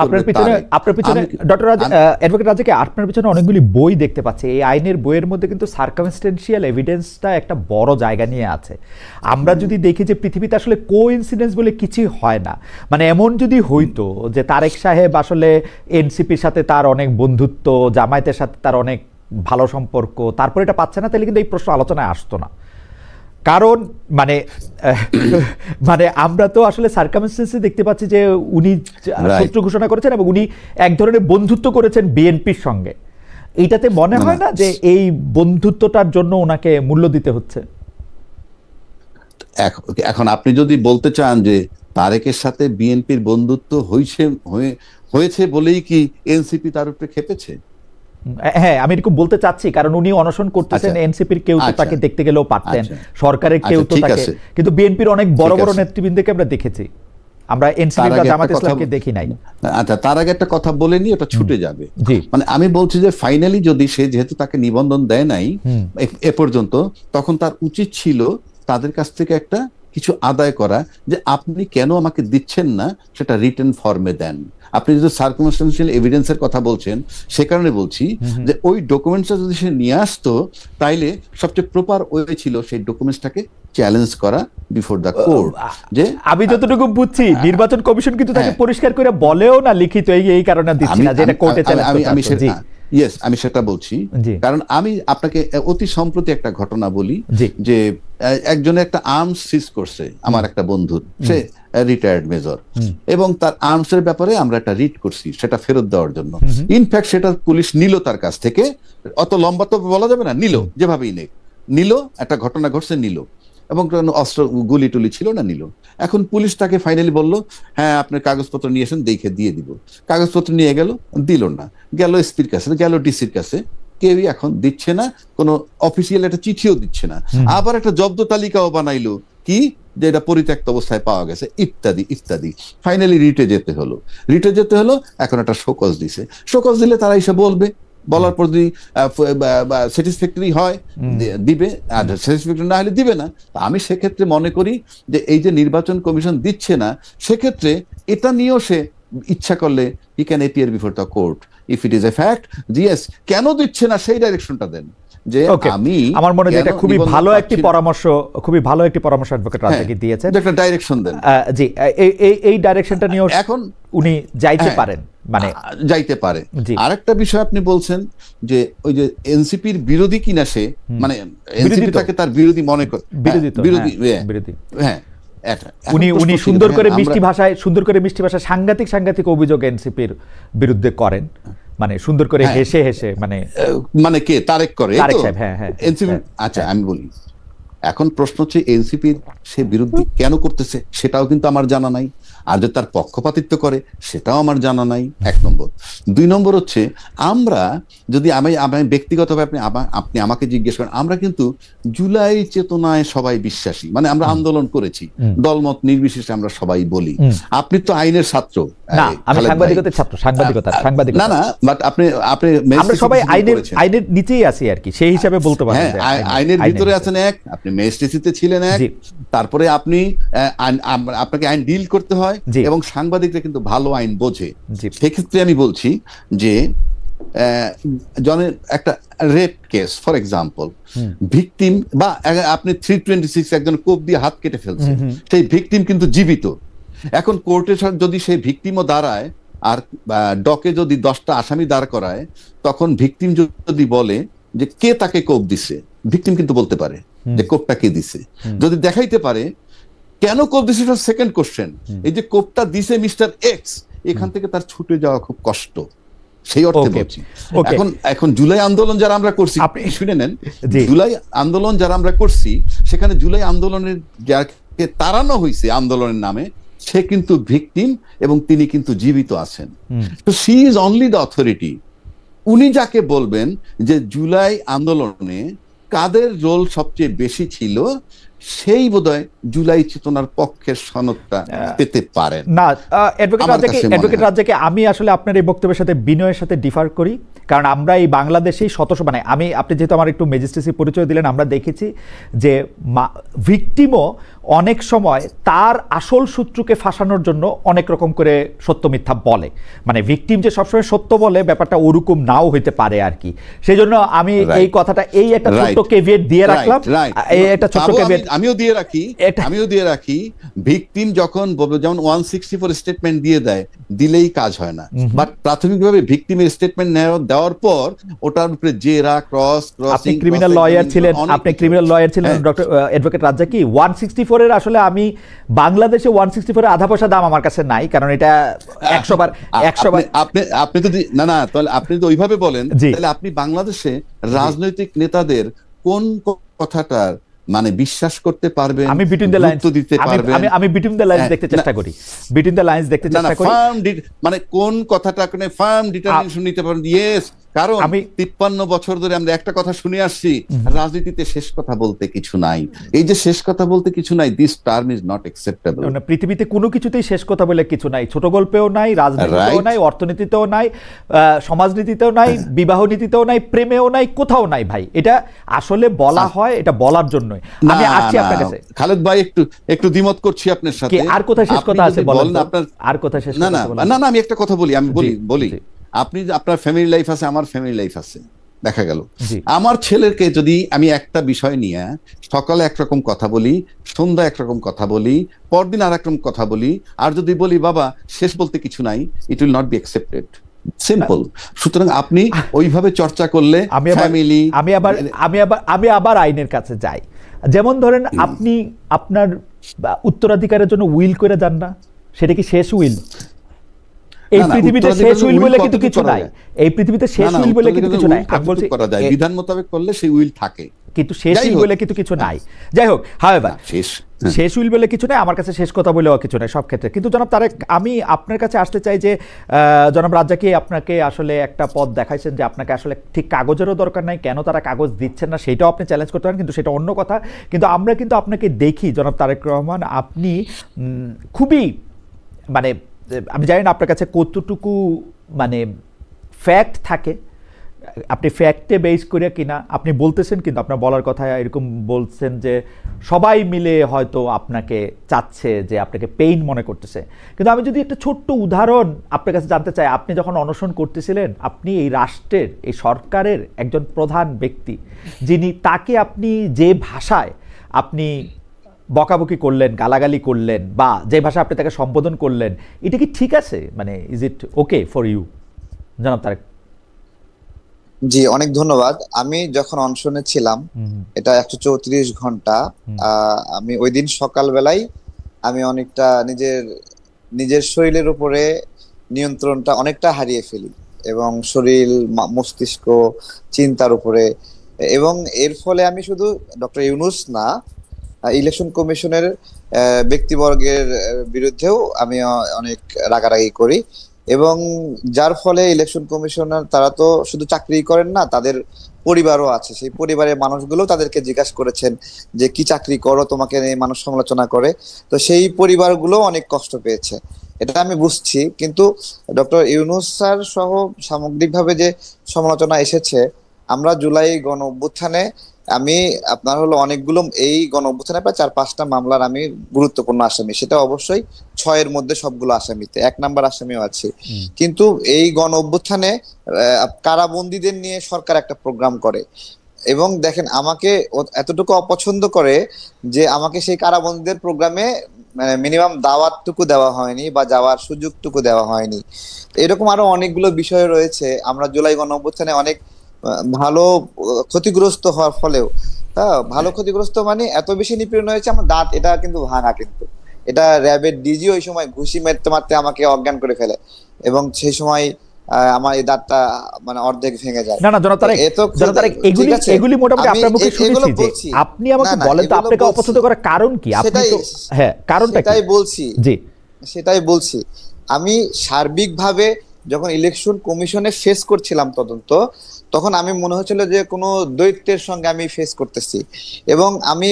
আপনার পিছনে ডক্টর অ্যাডভোকেট রাজাকে আপনার পিছনে অনেকগুলি বই দেখতে পাচ্ছি। এই আইনের বইয়ের মধ্যে কিন্তু সার্কামস্টেন্সিয়াল এভিডেন্সটা একটা বড় জায়গা নিয়ে আছে। আমরা যদি দেখি যে পৃথিবীতে আসলে কোইন্সিডেন্স বলে কিছুই হয় না, মানে এমন যদি হইতো যে তারেক সাহেব আসলে এনসিপির সাথে তার অনেক বন্ধুত্ব, জামায়াতের সাথে তার অনেক ভালো সম্পর্ক, তারপর এটা পাচ্ছে না, তাহলে কিন্তু এই প্রশ্ন আলোচনায় আসতো না। কারণ মানে মানে আমরা তো আসলে সার্কামস্টেন্সে দেখতে পাচ্ছি যে উনি শত্রু ঘোষণা করেছেন এবং উনি এক ধরনের বন্ধুত্ব করেছেন বিএনপির সঙ্গে। এইটাতে মনে হয় না যে এই বন্ধুত্বটার জন্য ওনাকে মূল্য দিতে হচ্ছে? এখন আপনি যদি বলতে চান যে তারেকের সাথে বিএনপির বন্ধুত্ব হয়েছে বলেই কি এনসিপি তার উপরে খেপেছে? হ্যাঁ, আমি এরকম বলতে চাচ্ছি, কারণ উনি অনশন করতেছেন, এনসিপির কেউ তো তাকে দেখতে গেলেও পারতেন, সরকারের কেউ তো তাকে, কিন্তু বিএনপির অনেক বড় বড় নেতৃবৃন্দকে আমরা দেখেছি, আমরা এনসিপি বা জামাত ইসলামকে দেখি নাই। আচ্ছা, তার আগে একটা কথা বলে নি, ওটা ছুটে যাবে। মানে আমি বলছি যে ফাইনালি যদি সে যেহেতু তাকে নিবন্ধন দেয় নাই এ পর্যন্ত, তখন তার উচিত ছিল তাদের কাছ থেকে একটা কিছু আদায় করা, যে আপনি কেন আমাকে দিচ্ছেন না সেটা রিটেন ফর্মে দেন। আপনি যদি সার্কামস্টেন্সিয়াল এভিডেন্সের কথা বলছেন, সে কারণে বলছি যে ওই ডকুমেন্টসটা যদি সে নিয়ে আসতো, তাইলে সবচেয়ে প্রপার ওয়ে ছিল সেই ডকুমেন্টসটাকে চ্যালেঞ্জ করা বিফোর দ্য কোর্ট। যে আমি যতটুকু বুঝছি নির্বাচন কমিশন কিন্তু তাকে পরিষ্কার করে বলেও না লিখিত এই কারণে দিচ্ছি না, যেটা কোর্টে চ্যালেঞ্জ করতে। ইয়েস, আমি সেটা বলছি, কারণ আমি আপনাকে অতি সম্প্রতি একটা ঘটনা বলি যে একজনের একটা আর্মস সিজ করছে আমার একটা বন্ধু, সে রিটায়ার্ড মেজর, এবং তার আর্মসের ব্যাপারে আমরা একটা রিট করছি সেটা ফেরত দেওয়ার জন্য। ইনফ্যাক্ট সেটা পুলিশ নিল তার কাছ থেকে, অত লম্বা তো বলা যাবে না, নিল যেভাবেই নিল, একটা ঘটনা ঘটছে নিল, এবং অস্ত্র গুলি টুলি ছিল না, নিল। এখন পুলিশ তাকে ফাইনালি বলল, হ্যাঁ আপনার কাগজপত্র নিয়ে আসেন, দেখে দিয়ে দিব। কাগজপত্র নিয়ে গেল, দিল না, গেল এসপির কাছে, গেল ডিসির কাছে, কেউই এখন দিচ্ছে না, কোনো অফিসিয়াল একটা চিঠিও দিচ্ছে না। আবার একটা জব্দ তালিকাও বানাইলো, কি যে এটা পরিত্যক্ত অবস্থায় পাওয়া গেছে, ইত্যাদি ইত্যাদি। ফাইনালি রিটে যেতে হলো, এখন একটা শোকজ দিছে। শোকজ দিলে তারা এসে বলার পর যদি স্যাটিসফ্যাক্টরি হয় দিবে, আর স্যাটিসফ্যাক্টরি না হলে দিবে না। আমি সেক্ষেত্রে মনে করি যে এই যে নির্বাচন কমিশন দিচ্ছে না, সেক্ষেত্রে এটা নিয়েও সে ইচ্ছা করলে he can appear before the court if it is a fact. Yes, কেন দিচ্ছে না সেই ডাইরেকশনটা দেন। যে আমি আমার মনে হয় এটা খুবই ভালো একটি পরামর্শ অ্যাডভোকেট রাজ্জাকি দিয়েছেন, একটা ডাইরেকশন দেন। জি, এই ডাইরেকশনটা নিয়ে এখন উনি যাইতে পারেন, মানে যাইতে পারে। আরেকটা বিষয় আপনি বলছেন যে ওই যে এনসিপির বিরোধী কিনা সে, মানে এনসিপি তাকে তার বিরোধী মনে করে, বিরোধী, হ্যাঁ উনি সুন্দর করে মিষ্টি ভাষায় সাংঘাতিক অভিযোগ এনসিপির বিরুদ্ধে করেন, মানে সুন্দর করে হেসে মানে কে তারেক করে, এনসিপি। আচ্ছা আমি বলি, এখন প্রশ্ন হচ্ছে এনসিপির সে বিরোধী কেন করতেছে সেটাও কিন্তু আমার জানা নাই, আর যে তার পক্ষপাতিত্ব করে সেটাও আমার জানা নাই, 1 নম্বর। 2 নম্বর হচ্ছে, আমরা যদি আমি ব্যক্তিগতভাবে আপনি আমাকে জিজ্ঞেস করেন, আমরা কিন্তু জুলাই চেতনায় সবাই বিশ্বাসী, মানে আমরা আন্দোলন করেছি, দলমত নির্বিশেষে আমরা সবাই বলি। আপনি তো আইনের ছাত্র, না আমি সাংবাদিকতার ছাত্র, সাংবাদিকতা না, বাট আপনি আমরা সবাই আইনের নিচেই আছি আর কি, সেই হিসাবে বলতে পারেন। আইনের ভিতরে আছেন এক, আপনি ম্যাজিস্ট্রেসিতে ছিলেন এক, তারপরে আপনাকে আইন ডিল করতে হয়, এবং সাংবাদিকরা কিন্তু ভালো আইন বোঝে। সেক্ষেত্রে আমি বলছি যে জনের একটা rape case for example, victim বা আপনি 326 একজন কোপ দিয়ে হাত কেটে ফেলছে, সেই ভিকটিম কিন্তু জীবিত। এখন কোর্টে যদি সেই ভিকটিমও দাঁড়ায়, আর ডকে যদি 10টা আসামি দাঁড় করায়, তখন ভিকটিম যদি বলে যে কে তাকে কোপ দিছে, ভিকটিম কিন্তু বলতে পারে যে কোপটা কে দিছে। যদি দেখাইতে পারে কেন কোপ দিছে, সেকেন্ড কোশ্চেন। এই যে কোপটা দিছে মিস্টার এক্স, এখান থেকে তার ছুটে যাওয়া খুব কষ্ট, সেই অর্থে বলছি। এখন জুলাই আন্দোলন যারা আমরা করছি, আপনি শুনে নেন, জুলাই আন্দোলন যারা আমরা করছি, সেখানে জুলাই আন্দোলনের যাকে তাড়ানো হয়েছে আন্দোলনের নামে, সে কিন্তু ভিকটিম এবং তিনি কিন্তু জীবিত আছেন। তো she is only the authority. উনি যাকে বলবেন যে জুলাই আন্দোলনে কাদের রোল সবচেয়ে বেশি ছিল, সেই বোধহয় জুলাই চেতনার পক্ষের সনদটা পেতে পারেন না। অ্যাডভোকেট রাজ্জাকি, আমি আসলে আপনার এই বক্তব্যের সাথে বিনয়ের সাথে ডিফার করি, কারণ আমরা এই বাংলাদেশেই মানে আপনি যেহেতু আমার একটু ম্যাজিস্ট্রেসি পরিচয় দিলেন, আমরা দেখেছি যে ভিকটিমও অনেক সময় তার আসল শত্রুকে ফাঁসানোর জন্য অনেক রকম করে সত্য মিথ্যা বলে, মানে ভিকটিম যে সবসময় সত্য বলে ব্যাপারটা ওরকম নাও হইতে পারে আর কি। সেই জন্য আমি এই কথাটা, এই একটা ছোট্ট কেভিয়েট দিয়ে রাখলাম, এই একটা ছোট্ট কেভিয়েট আমিও দিয়ে রাখি। ভিকটিম যখন যেমন 164 স্টেটমেন্ট দিয়ে দেয়, দিলেই কাজ হয় না, বাট প্রাথমিকভাবে ভিকটিমের স্টেটমেন্ট দেওয়ার পর ওটার উপরে জেরা ক্রসিং, ক্রিমিনাল লয়ার ছিলেন ডক্টর অ্যাডভোকেট রাজ্জাকি। 164 এর আসলে আমি বাংলাদেশে 164 এর আধা পয়সা দাম আমার কাছে নাই, কারণ এটা 100 বার আপনি যদি না তাহলে আপনি যদি ওইভাবে বলেন, তাহলে আপনি বাংলাদেশে রাজনৈতিক নেতাদের কোন কথাটার মানে বিশ্বাস করতে পারবেন, আমি বিটুইন দ্য লাইনস দিতে পারবেন, আমি বিটুইন দ্য লাইনস দেখতে চেষ্টা করি, মানে কোন কথাটা কোন ফার্ম ডিটারমিনেশন নিতে পারবেন। ইয়েস, কারণ আমি 53 বছর ধরে আমরা একটা কথা শুনে আসছি, রাজনীতিতে শেষ কথা বলতে কিছু নাই। এই যে শেষ কথা বলতে কিছু নাই, this term is not acceptable. পৃথিবীতে কোনো কিছুতেই শেষ কথা বলে কিছু নাই, ছোট গল্পেও নাই, রাজনীতিতেও নাই, অর্থনীতিতেও নাই, সমাজনীতিতেও নাই, বিবাহ নীতিতেও নাই, প্রেমেও নাই, কোথাও নাই ভাই। এটা আসলে বলা হয়, এটা বলার জন্যই আমি আসছি আপনার কাছে। খালেদ ভাই, একটু দ্বিমত করছি আপনার সাথে। আর কোথায় শেষ কথা আছে বলেন, আপনার আর কোথায় শেষ কথা? না আমি একটা কথা বলি, বলি আপনি আপনার ফ্যামিলি লাইফ আছে, আমার ফ্যামিলি লাইফ আছে। দেখা গেল আমার ছেলেকে যদি আমি একটা বিষয় নিয়ে সকালে একরকম কথা বলি, সন্ধ্যা একরকম কথা বলি, পরদিন আর একরকম কথা বলি, আর যদি বলি বাবা শেষ বলতে কিছু নাই, it will not be accepted, simple. সুতরাং আপনি ওইভাবে চর্চা করলে আমি আবার আইনের কাছে যাই। যেমন ধরেন আপনি আপনার বা উত্তরাধিকারের জন্য উইল করে দেন না? সেটা কি শেষ উইল? এই পৃথিবীতে শেষ উইল বলে কিন্তু কিছু নাই। এই পৃথিবীতে শেষ উইল বলে কিন্তু কিছু নাই। আমি বলছি বিধান মোতাবেক করলে সেই উইল থাকে, কিন্তু শেষ উইল বলে কিন্তু নাই। যাই হোক, হাওয়েভার শেষ উইল বলে কিছু নাই, আমার কাছে শেষ কথা বলেও কিছু নাই সব ক্ষেত্রে। কিন্তু জনাব তারেক, আমি আপনার কাছে আসতে চাই যে জনাব রাজ্জাকি আপনাকে আসলে একটা পথ দেখাইছেন যে আপনাকে আসলে ঠিক কাগজেরও দরকার নাই, কেন তারা কাগজ দিচ্ছেন না সেটাও আপনি চ্যালেঞ্জ করতে পারেন, কিন্তু সেটা অন্য কথা। কিন্তু আমরা কিন্তু আপনাকে দেখি জনাব তারেক রহমান, আপনি খুবই মানে আমি জানি না আপনার কাছে কতটুকু মানে ফ্যাক্ট থাকে, আপনি ফ্যাক্টে বেস করে কিনা আপনি বলতেছেন, কিন্তু আপনার বলার কথা এরকম বলছেন যে সবাই মিলে হয়তো আপনাকে চাচ্ছে, যে আপনাকে পেইন মনে করতেছে। কিন্তু আমি যদি একটা ছোট্ট উদাহরণ আপনার কাছে জানতে চাই, আপনি যখন অনশন করতেছিলেন, আপনি এই রাষ্ট্রের, এই সরকারের একজন প্রধান ব্যক্তি, যিনি, তাকে আপনি যে ভাষায় আপনি বকাবকি করলেন, গালাগালি করলেন, বা যে ভাষা আপনি তাকে সম্বোধন করলেন, এটা কি ঠিক আছে? মানে is it okay for you জনাব তারেক? জি, অনেক ধন্যবাদ। আমি যখন অনশনে ছিলাম, এটা 134 ঘন্টা, আমি ওই দিন সকালবেলায় আমি অনেকটা নিজের শরীরের উপরে নিয়ন্ত্রণটা অনেকটা হারিয়ে ফেলি, এবং শরীর, মস্তিষ্ক, চিন্তার উপরে। এবং এর ফলে আমি শুধু ডক্টর ইউনূস না, ইলেকশন কমিশনের ব্যক্তিবর্গের বিরুদ্ধেও আমি অনেক রাগারাগি করি। এবং যার ফলে ইলেকশন কমিশনার, তারা তো শুধু চাকরি করেন না, তাদের পরিবারও আছে। সেই পরিবারের মানুষগুলো তাদেরকে জিজ্ঞাসা করেছেন যে কি চাকরি করো, তোমাকে নিয়ে মানুষ সমালোচনা করে। তো সেই পরিবারগুলো অনেক কষ্ট পেয়েছে, এটা আমি বুঝছি। কিন্তু ডক্টর ইউনূস স্যার সহ সামগ্রিকভাবে যে সমালোচনা এসেছে, আমরা জুলাই গণ অভ্যুত্থানে, আমি আপনার অনেকগুলো, এই গণ অভ্যুত্থানে প্রায় 4-5টা মামলার আমি গুরুত্বপূর্ণ আসামি, সেটা অবশ্যই 6-এর মধ্যে সবগুলো আসামিতে 1 নাম্বার আসামিও আছি। কিন্তু এই গণ অভ্যুত্থানে কারাবন্দীদের নিয়ে সরকার একটা প্রোগ্রাম করে, এবং দেখেন আমাকে এতটুকু অপছন্দ করে যে আমাকে সেই কারাবন্দীদের প্রোগ্রামে মিনিমাম দাওয়াতটুকু দেওয়া হয়নি, বা যাওয়ার সুযোগটুকু দেওয়া হয়নি। এরকম আরো অনেকগুলো বিষয় রয়েছে। আমরা জুলাই গণ অভ্যুত্থানে অনেক ভালো ক্ষতিগ্রস্ত হওয়ার ফলেও, ভালো ক্ষতিগ্রস্ত মানে এত বেশি নিপীড়ন হয়েছে, আমার দাঁত এটা কিন্তু ভাঙা, কিন্তু এটা র্যাবের ডিজি ওই সময় ঘুষি মারতে মারতে আমাকে অজ্ঞান করে ফেলে, এবং সেই সময় আমার এই দাঁতটা মানে অর্ধেক ভেঙে যায়। না না জনাব তারেক, এগুলি মোটামুটি আপনার মুখে শুনেছি যে আপনি আমাকে বলেন তো আপনাকে অপছন্দ করার কারণ কি? আপনি তো হ্যাঁ কারণটা কি সেটাই বলছি। জি, সেটাই বলছি। আমি সার্বিকভাবে যখন ইলেকশন কমিশনে ফেস করছিলাম তদন্ত, তখন আমি মনে হচ্ছিল যে কোনো দৈত্যের সঙ্গে আমি ফেস করতেছি, এবং আমি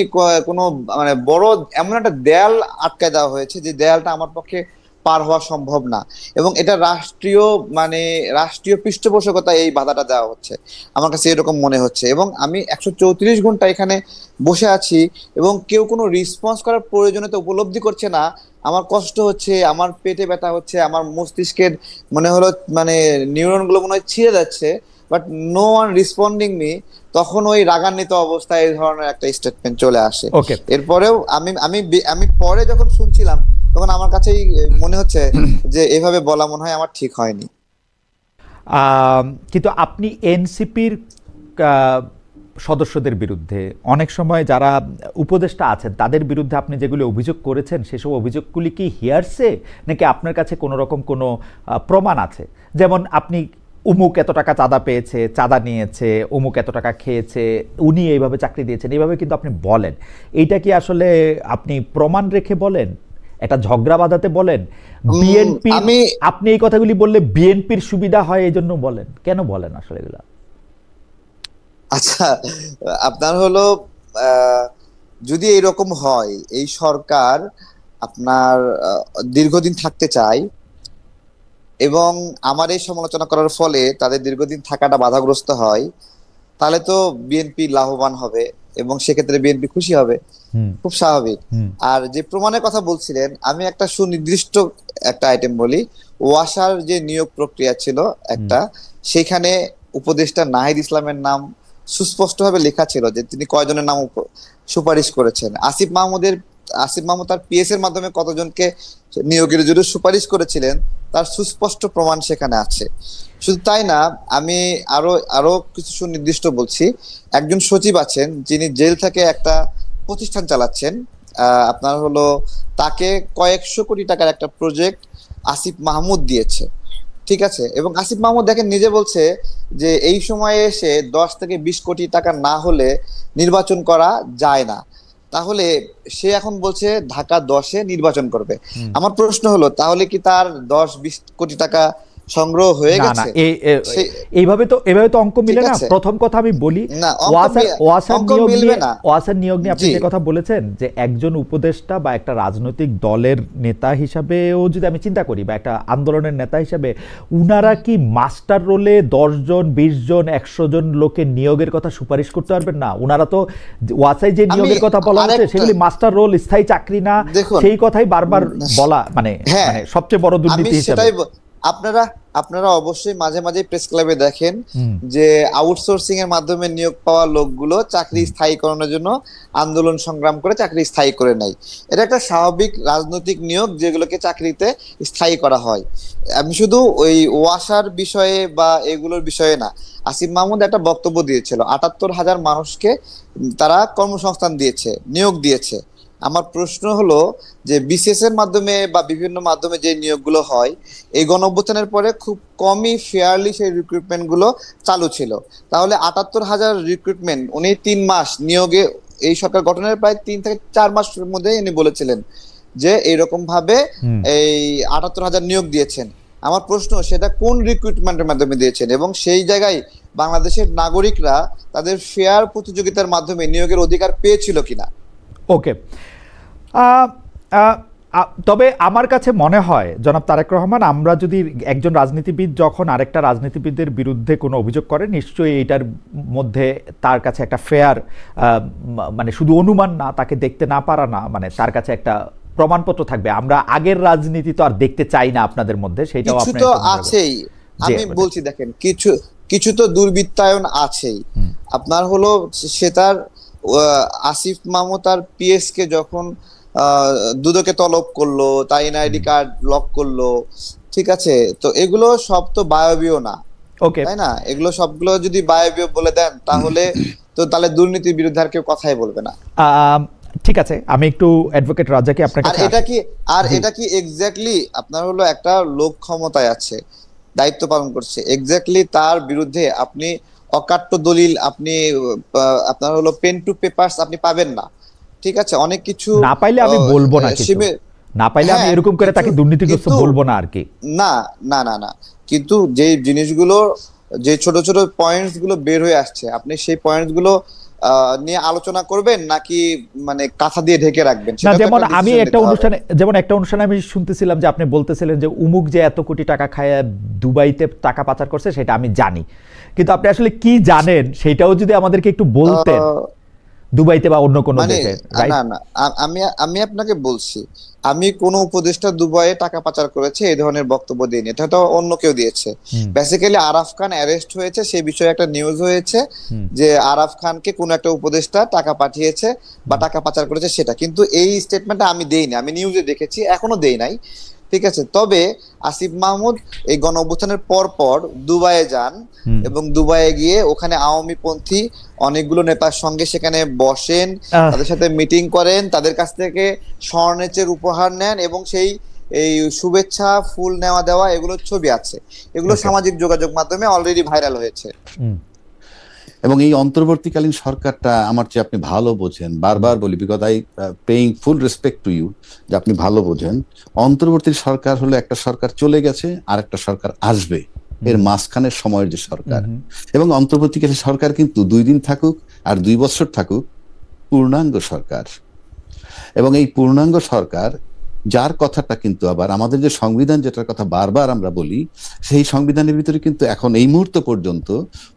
কোনো মানে বড় এমন একটা দেয়াল আটকায় দেওয়া হয়েছে যে দেয়ালটা আমার পক্ষে পার হওয়া সম্ভব না, এবং এটা রাষ্ট্রীয় পৃষ্ঠপোষকতা এই বাধাটা দেওয়া হচ্ছে, আমার কাছে এরকম মনে হচ্ছে। এবং আমি 134 ঘন্টা এখানে বসে আছি, এবং কেউ কোনো রেসপন্স করার প্রয়োজনীয়তা উপলব্ধি করছে না। আমার কষ্ট হচ্ছে, আমার পেটে ব্যথা হচ্ছে, আমার মস্তিষ্কের মনে হলো নিউরন গুলো মনে হয় ছিঁড়ে যাচ্ছে, but no one responding me. তখন ওই রাগান্বিত অবস্থায় এই ধরনের একটা স্টেটমেন্ট চলে আসে। এরপরেও আমি পরে যখন শুনছিলাম, তখন আমার কাছেই মনে হচ্ছে যে এভাবে বলা মনে হয় আমার ঠিক হয়নি। কিন্তু আপনি এনসিপির সদস্যদের বিরুদ্ধে, অনেক সময় যারা উপদেষ্টা আছেন তাদের বিরুদ্ধে আপনি যেগুলি অভিযোগ করেছেন, সেসব অভিযোগগুলি কি হিয়ারসে, নাকি আপনার কাছে কোনো রকম কোনো প্রমাণ আছে? যেমন আপনি উমুক এত টাকা চাঁদা পেয়েছে, চাঁদা নিয়েছে, উমুক এত টাকা খেয়েছে, উনি এইভাবে চাকরি দিয়েছেন, এইভাবে কিন্তু আপনি বলেন। এইটা কি আসলে আপনি প্রমাণ রেখে বলেন, একটা ঝগড়া বাঁধাতে বলেন? বিএনপি, আপনি এই কথাগুলি বললে বিএনপির সুবিধা হয় এই জন্য বলেন? কেন বলেন আসলে এগুলা? আচ্ছা, আপনার যদি এরকম হয়, এই সরকার আপনার দীর্ঘদিন থাকতে চায়, এবং আমার এই সমালোচনা করার ফলে তাদের দীর্ঘদিন থাকাটা বাধাগ্রস্ত হয়, তাহলে তো বিএনপি লাভবান হবে, এবং সেক্ষেত্রে বিএনপি খুশি হবে, খুব স্বাভাবিক। আর যে প্রমাণের কথা বলছিলেন, আমি একটা সুনির্দিষ্ট একটা আইটেম বলি। ওয়াসার যে নিয়োগ প্রক্রিয়া ছিল একটা, সেখানে উপদেষ্টা নাহিদ ইসলামের নাম সুস্পষ্টভাবে লেখা ছিল যে তিনি কয়জনের নাম সুপারিশ করেছেন। আসিফ মাহমুদ তার পিএস এর মাধ্যমে কতজনকে নিয়োগের জন্য সুপারিশ করেছিলেন তার সুস্পষ্ট প্রমাণ সেখানে আছে। শুধু তাই না, আমি আরো কিছু সুনির্দিষ্ট বলছি। একজন সচিব আছেন যিনি জেল থেকে একটা প্রতিষ্ঠান চালাচ্ছেন, আপনার হলো তাকে কয়েকশো কোটি টাকার একটা প্রজেক্ট আসিফ মাহমুদ দিয়েছে, ঠিক আছে। এবং আসিফ মাহমুদ দেখেন নিজে বলছে যে এই সময়ে এসে 10 থেকে 20 কোটি টাকা না হলে নির্বাচন করা যায় না। তাহলে সে এখন বলছে ঢাকা 10-এ নির্বাচন করবে। আমার প্রশ্ন হলো তাহলে কি তার 10-20 কোটি টাকা সংগ্রহ হয়ে না না গেছে? এইভাবে তো অঙ্ক মিলে না। প্রথম কথা আমি বলি, না, ওয়াসার নিয়োগ নিয়ে আপনি যে কথা বলেছেন যে একজন উপদেষ্টা বা একটা রাজনৈতিক দলের নেতা হিসাবেও যদি আমি চিন্তা করি বা একটা আন্দোলনের নেতা হিসাবে, উনারা কি মাস্টার রোলে 10 জন 20 জন 100 জন লোকের নিয়োগের কথা সুপারিশ করতে পারবেন না। উনারা তো ওয়াসায় যে নিয়োগের কথা বলা হচ্ছে সেগুলি মাস্টার রোল, স্থায়ী চাকরি না, সেই কথাই বারবার বলা, মানে সবচেয়ে বড় দুর্নীতি হিসেবে। আপনারা অবশ্যই মাঝে মাঝে প্রেস ক্লাবে দেখেন যে আউটসোর্সিং এর মাধ্যমে নিয়োগ পাওয়া লোকগুলো চাকরি স্থায়ীকরণের জন্য আন্দোলন সংগ্রাম করে চাকরি স্থায়ী করে নেয়। এটা একটা স্বাভাবিক রাজনৈতিক নিয়োগ যেগুলোকে চাকরিতে স্থায়ী করা হয়। আমি শুধু ওই ওয়াসার বিষয়ে বা এগুলোর বিষয়ে না, আসিফ মাহমুদ একটা বক্তব্য দিয়েছিল 78,000 মানুষকে তারা কর্মসংস্থান দিয়েছে, নিয়োগ দিয়েছে। আমার প্রশ্ন হলো যে বিসিএস এর মাধ্যমে বা বিভিন্ন মাধ্যমে যে নিয়োগগুলো হয়, এই গণঅভ্যুত্থানের পরে খুব কমই ফেয়ারলি সেই রিক্রুটমেন্ট গুলো চালু ছিল। তাহলে 78,000 রিক্রুটমেন্ট উনি 3 মাস নিয়োগে, এই সরকার গঠনের প্রায় 3 থেকে 4 মাসের মধ্যে উনি বলেছিলেন যে এইরকম ভাবে এই 78,000 নিয়োগ দিয়েছেন। আমার প্রশ্ন, সেটা কোন রিক্রুটমেন্টের মাধ্যমে দিয়েছেন এবং সেই জায়গায় বাংলাদেশের নাগরিকরা তাদের ফেয়ার প্রতিযোগিতার মাধ্যমে নিয়োগের অধিকার পেয়েছিল কিনা? ওকে, তবে আমার কাছে মনে হয় জনাব তারেক রহমান, আমরা যদি একজন রাজনীতিবিদ যখন আরেকটা রাজনীতিবিদের বিরুদ্ধে কোনো অভিযোগ করে, নিশ্চয়ই এইটার মধ্যে তার কাছে একটা ফেয়ার, মানে শুধু অনুমান না, তাকে দেখতে না পারা না, মানে তার কাছে একটা প্রমাণপত্র থাকবে। আমরা আগের রাজনীতি তো আর দেখতে চাই না আপনাদের মধ্যে, সেটাও আপনার তো আছেই। আমি বলছি দেখেন, কিছু তো দুর্বৃত্তায়ন আছেই। আপনার হলো সে তার আসিফ মাহমুদ তার পিএস কে যখন দুদকে তলব করলো, তার এনআইডি কার্ড লক করলো, ঠিক আছে, তো এগুলো সব তো বায়বীয় না, তাই না? এগুলো সবগুলো যদি বায়বীয় বলে দেন তাহলে দুর্নীতির বিরুদ্ধে আর কেউ কথাই বলবে না। ঠিক আছে, আমি একটু অ্যাডভোকেট রাজাকে আপনাকে, এটা কি এক্স্যাক্টলি আপনার হলো একটা লোক ক্ষমতায় আছে, দায়িত্ব পালন করছে, এক্স্যাক্টলি তার বিরুদ্ধে আপনি অকাট্য দলিল, আপনি আপনার হলো পেন টু পেপারস আপনি পাবেন না, ঠিক আছে? অনেক কিছু না পাইলে আমি বলবো না, না পাইলে আমি এরকম করে তাকে দুর্নীতিগ্রস্ত বলবো না আর কি। না না না না, কিন্তু যে জিনিসগুলো, যে ছোট ছোট পয়েন্টস গুলো বের হয়ে আসছে, আপনি সেই পয়েন্টস গুলো নিয়ে আলোচনা করবেন নাকি মানে কাঁথা দিয়ে ঢেকে রাখবেন? যেমন আমি একটা অনুষ্ঠানে আমি শুনতেছিলাম যে আপনি বলতেছিলেন যে উমুক যে এত কোটি টাকা খায় দুবাইতে টাকা পাচার করছে, সেটা আমি জানি, কিন্তু আপনি আসলে কি জানেন সেটাও যদি আমাদেরকে একটু বলতেন, দুবাইতে বা অন্য কোনো দেশে। না না, আমি আপনাকে বলছি, আমি কোন উপদেষ্টা দুবাইয়ে টাকা পাচার করেছে এই ধরনের বক্তব্য দিইনি, এটা তো অন্য কেউ দিয়েছে। বেসিক্যালি আরাফ খান অ্যারেস্ট হয়েছে, সেই বিষয়ে একটা নিউজ হয়েছে যে আরাফ খানকে কোন একটা উপদেষ্টা টাকা পাঠিয়েছে বা টাকা পাচার করেছে, সেটা কিন্তু এই স্টেটমেন্টটা আমি দেইনি, আমি নিউজে দেখেছি, এখনো দেই নাই, ঠিক আছে? তবে আসিফ মাহমুদ এই গণঅভ্যুত্থানের পর দুবাইয়ে যান এবং দুবাইয়ে গিয়ে ওখানে আওয়ামী পন্থী অনেকগুলো নেতার সঙ্গে সেখানে বসেন, তাদের সাথে মিটিং করেন, তাদের কাছ থেকে স্বর্ণের উপহার নেন এবং সেই এই শুভেচ্ছা ফুল নেওয়া দেওয়া এগুলোর ছবি আছে, এগুলো সামাজিক যোগাযোগ মাধ্যমে অলরেডি ভাইরাল হয়েছে। এবং এই অন্তর্বর্তীকালীন সরকারটা আমার চেয়ে আপনি ভালো বোঝেন, বারবার বলি, because I paying full respect to you, যে আপনি ভালো বোঝেন। অন্তর্বর্তী সরকার হলো একটা সরকার চলে গেছে আর একটা সরকার আসবে, এর মাঝখানের সময়ের যে সরকার। এবং অন্তর্বর্তীকালীন সরকার কিন্তু 2 দিন থাকুক আর 2 বছর থাকুক, পূর্ণাঙ্গ সরকার। এবং এই পূর্ণাঙ্গ সরকার, যার কথাটা কিন্তু আবার আমাদের যে সংবিধান, যেটার কথা বারবার আমরা বলি, সেই সংবিধানের ভিতরে কিন্তু এখন এই মুহূর্ত পর্যন্ত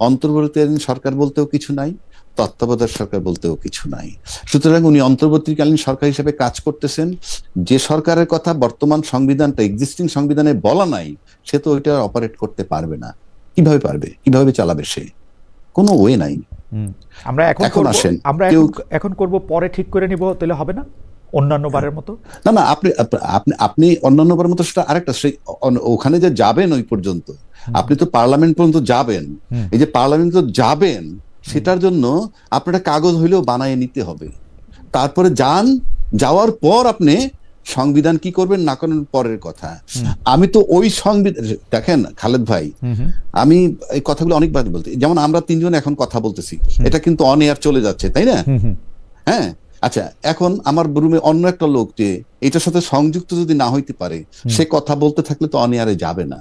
অন্তর্বর্তীকালীন সরকার বলতেও কিছু নাই, তত্ত্বাবধায়ক সরকার বলতেও কিছু নাই। সুতরাং উনি অন্তর্বর্তীকালীন সরকার হিসেবে কাজ করতেছেন। যে সরকারের কথা বর্তমান সংবিধানটা, এক্সিস্টিং সংবিধানে বলা নাই, সে তো ওইটা অপারেট করতে পারবে না। কিভাবে পারবে? কিভাবে চালাবে সে? কোনো ওয়ে নাই। আমরা এখন করব, পরে ঠিক করে নিব, তাহলে হবে না অন্যান্য বারের মতো? না না, আপনি অন্যান্য বারের মতো সেটা আরেকটা, সেই ওখানে যে যাবেন ওই পর্যন্ত, আপনি তো পার্লামেন্ট পর্যন্ত যাবেন, এই যে পার্লামেন্ট যাবেন সেটার জন্য আপনার কাগজ হইলেও বানায় নিতে হবে, তারপরে যান, যাওয়ার পর আপনি সংবিধান কি করবেন না করেন পরের কথা। আমি তো ওই সংবিধান, দেখেন খালেদ ভাই, আমি এই কথাগুলো অনেকবার বলতে, যেমন আমরা তিনজন এখন কথা বলতেছি, এটা কিন্তু অন এয়ার চলে যাচ্ছে, তাই না? হ্যাঁ, আচ্ছা, এখন আমার রুমে অন্য একটা লোক যে এটার সাথে সংযুক্ত যদি না হইতে পারে, সে কথা বলতে থাকলে তো অন এয়ারে যাবে না।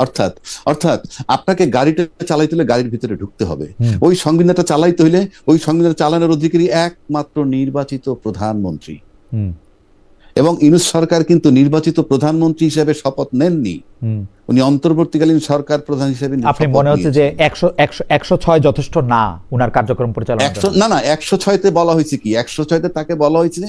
অর্থাৎ অর্থাৎ আপনাকে গাড়িটা চালাইতে হলে গাড়ির ভিতরে ঢুকতে হবে। ওই সংবিধানটা চালাইতে হলে ওই সংবিধান চালানোর অধিকারী একমাত্র নির্বাচিত প্রধানমন্ত্রী। এবং ইউনূস সরকার কিন্তু নির্বাচিত প্রধানমন্ত্রী হিসেবে শপথ নেননি, উনি অন্তর্বর্তীকালীন সরকার প্রধান হিসেবে। আপনি মনে হচ্ছে যে 106 যথেষ্ট না উনার কার্যক্রম পরিচালনা? না না, 106তে বলা হয়েছে কি, 106তে তাকে বলা হয়েছে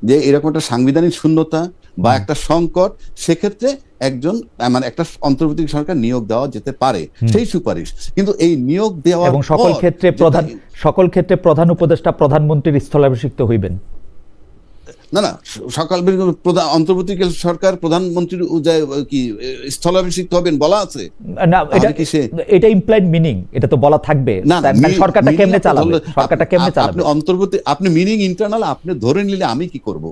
যে এরকম একটা সাংবিধানিক শূন্যতা বা একটা সংকট, সেক্ষেত্রে একজন মানে একটা অন্তর্বর্তী সরকার নিয়োগ দেওয়া যেতে পারে, সেই সুপারিশ। কিন্তু এই নিয়োগ দেওয়া এবং সকল ক্ষেত্রে প্রধান উপদেষ্টা প্রধানমন্ত্রীর স্থলাভিষিক্ত হইবেন না, না, সকাল অন্তর্বর্তী সরকার প্রধানমন্ত্রীর কি স্থলাভিষিক্ত হবেন বলা আছে না? এটা ইমপ্লাইড মিনিং, এটা তো বলা থাকবে। সরকারটা কেমনে চালাবে, সরকারটা কেমনে চালাবে? আপনি মিনিং ইন্টারনাল আপনি ধরে নিলে আমি কি করব?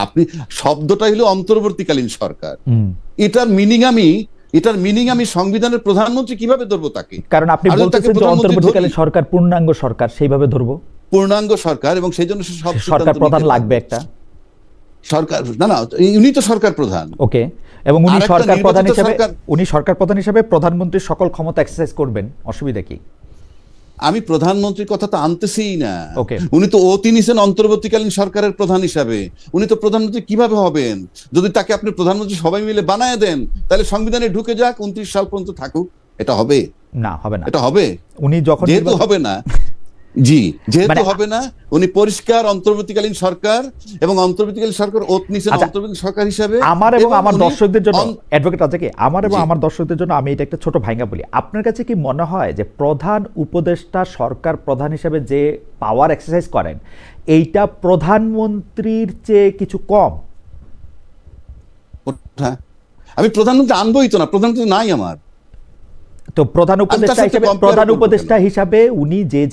আপনি শব্দটা হলো অন্তর্বর্তীকালীন সরকার, এটার মিনিং আমি সংবিধানের প্রধানমন্ত্রী কিভাবে ধরবো তাকে? কারণ আপনি বলতেছেন যে অন্তর্বর্তীকালীন সরকার পূর্ণাঙ্গ সরকার, সেইভাবে ধরবো পূর্ণাঙ্গ সরকার, এবং সেই জন্য সরকার প্রধান লাগবে একটা সরকার। না না, উনি তো সরকার প্রধান। ওকে, এবং উনি সরকার প্রধান হিসেবে প্রধানমন্ত্রীর সকল ক্ষমতা এক্সারসাইজ করবেন, অসুবিধা কি? আমি প্রধানমন্ত্রীর কথা তো আনতেছি না। উনি তো নিছেন অন্তর্বর্তীকালীন সরকারের প্রধান হিসাবে। উনি তো প্রধানমন্ত্রী কিভাবে হবেন? যদি তাকে আপনি প্রধানমন্ত্রী সবাই মিলে বানায় দেন, তাহলে সংবিধানে ঢুকে যাক, 29 সাল পর্যন্ত থাকুক, এটা হবে না? হবে না, এটা হবে। উনি যখন যেহেতু হবে না, যেহেতু হবে না, উনি পরিষ্কার অন্তর্বর্তীকালীন সরকার, এবং অন্তর্বর্তীকালীন সরকার নিছেন অন্তর্বর্তী সরকার হিসাবে। আমার এবং আমার দর্শকদের জন্য অ্যাডভোকেট রাজাকে, আমার এবং আমার দর্শকদের জন্য আমি এটা একটা ছোট ভাঙা বলি। আপনার কাছে কি মনে হয় যে প্রধান উপদেষ্টা সরকার প্রধান হিসেবে যে পাওয়ার এক্সারসাইজ করেন, এইটা প্রধানমন্ত্রীর চেয়ে কিছু কম? আমি প্রধানমন্ত্রী আনবই তো না, প্রধানমন্ত্রী নাই আমার। তো প্রধান উপদেষ্টা হিসাবে উনি যে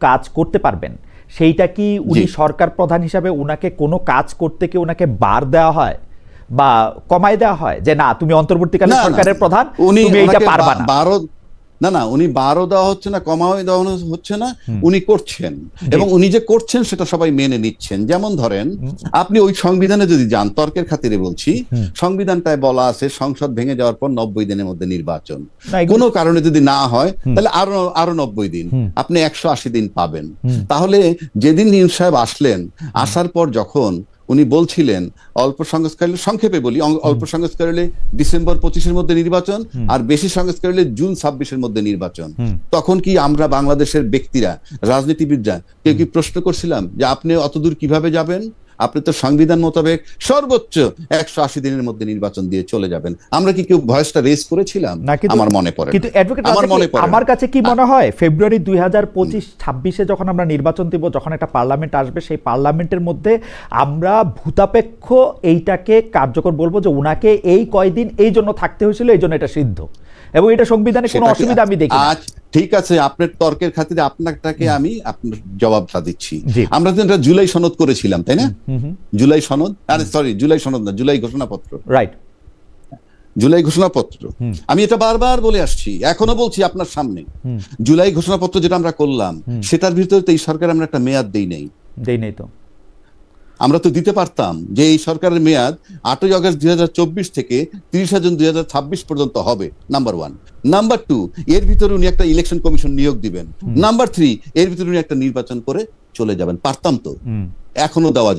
কাজ করতে পারবেন, সেইটা কি উনি সরকার প্রধান হিসাবে উনাকে কোনো কাজ করতে কি উনাকে বার দেওয়া হয় বা কমাই দেওয়া হয় যে না তুমি অন্তর্বর্তীকালীন সরকারের প্রধান, তুমি এইটা পারবা না? না না, উনি 12 দেওয়া হচ্ছে না, কমাও দেওয়া হচ্ছে না, উনি করছেন, এবং উনি যে করছেন সেটা সবাই মেনে নিচ্ছেন। যেমন ধরেন, আপনি ওই সংবিধানে যদি যান, তর্কের খাতিরে বলছি, সংবিধানটায় বলা আছে সংসদ ভেঙে যাওয়ার পর 90 দিনের মধ্যে নির্বাচন, কোনো কারণে যদি না হয় তাহলে আরো 90 দিন, আপনি 180 দিন পাবেন। তাহলে যেদিন নিউজ সাহেব আসলেন, আসার পর যখন উনি বলছিলেন অল্প সংস্কার হলে, সংক্ষেপে বলি, অল্প সংস্কার হলে ডিসেম্বর 25-এর মধ্যে নির্বাচন, আর বেশি সংস্কার হলে জুন 26-এর মধ্যে নির্বাচন, তখন কি আমরা বাংলাদেশের ব্যক্তিরা, রাজনীতিবিদরা কেউ কি প্রশ্ন করছিলাম যে আপনি অতদূর কিভাবে যাবেন? আপনি তো সংবিধান মোতাবেক সর্বোচ্চ 180 দিনের মধ্যে নির্বাচন দিয়ে চলে যাবেন। আমরা কি কেউ ভয়েসটা রেজ করেছিলাম? আমার মনে পড়ে। কিন্তু আমার কাছে কি মনে হয়, ফেব্রুয়ারি 2025-26-এ যখন আমরা নির্বাচন দিব, যখন একটা পার্লামেন্ট আসবে, সেই পার্লামেন্টের মধ্যে আমরা ভূতাপেক্ষ এইটাকে কার্যকর বলবো যে উনাকে এই কয়দিন এই জন্য থাকতে হয়েছিল, এই জন্য এটা সিদ্ধ, এবং এটা সংবিধানে কোনো অসুবিধা আমি দেখি না। ঠিক আছে, আপনার তর্কের খাতিরে আপনাকে আমি আপনার জবাবটা দিচ্ছি। আমরা তো এটা জুলাই সনদ করেছিলাম, তাই না? জুলাই সনদ, জুলাই সনদ না, জুলাই ঘোষণাপত্র, রাইট, জুলাই ঘোষণাপত্র। আমি এটা বারবার বলে আসছি, এখনো বলছি আপনার সামনে, জুলাই ঘোষণাপত্র যেটা আমরা করলাম, সেটার ভিতরে তো এই সরকার আমরা একটা মেয়াদ দেই নাই তো। আমরা তো দিতে পারতাম যে এই সরকারের মেয়াদ 8ই আগস্ট 2024 থেকে 30 জুন 2026 পর্যন্ত হবে, নাম্বার 1। নাম্বার 2, এর ভিতরে উনি একটা ইলেকশন কমিশন নিয়োগ দিবেন। নাম্বার 3, এর ভিতরে উনি একটা নির্বাচন করে চলে যাবেন। পারতাম তো, এখনো দেওয়া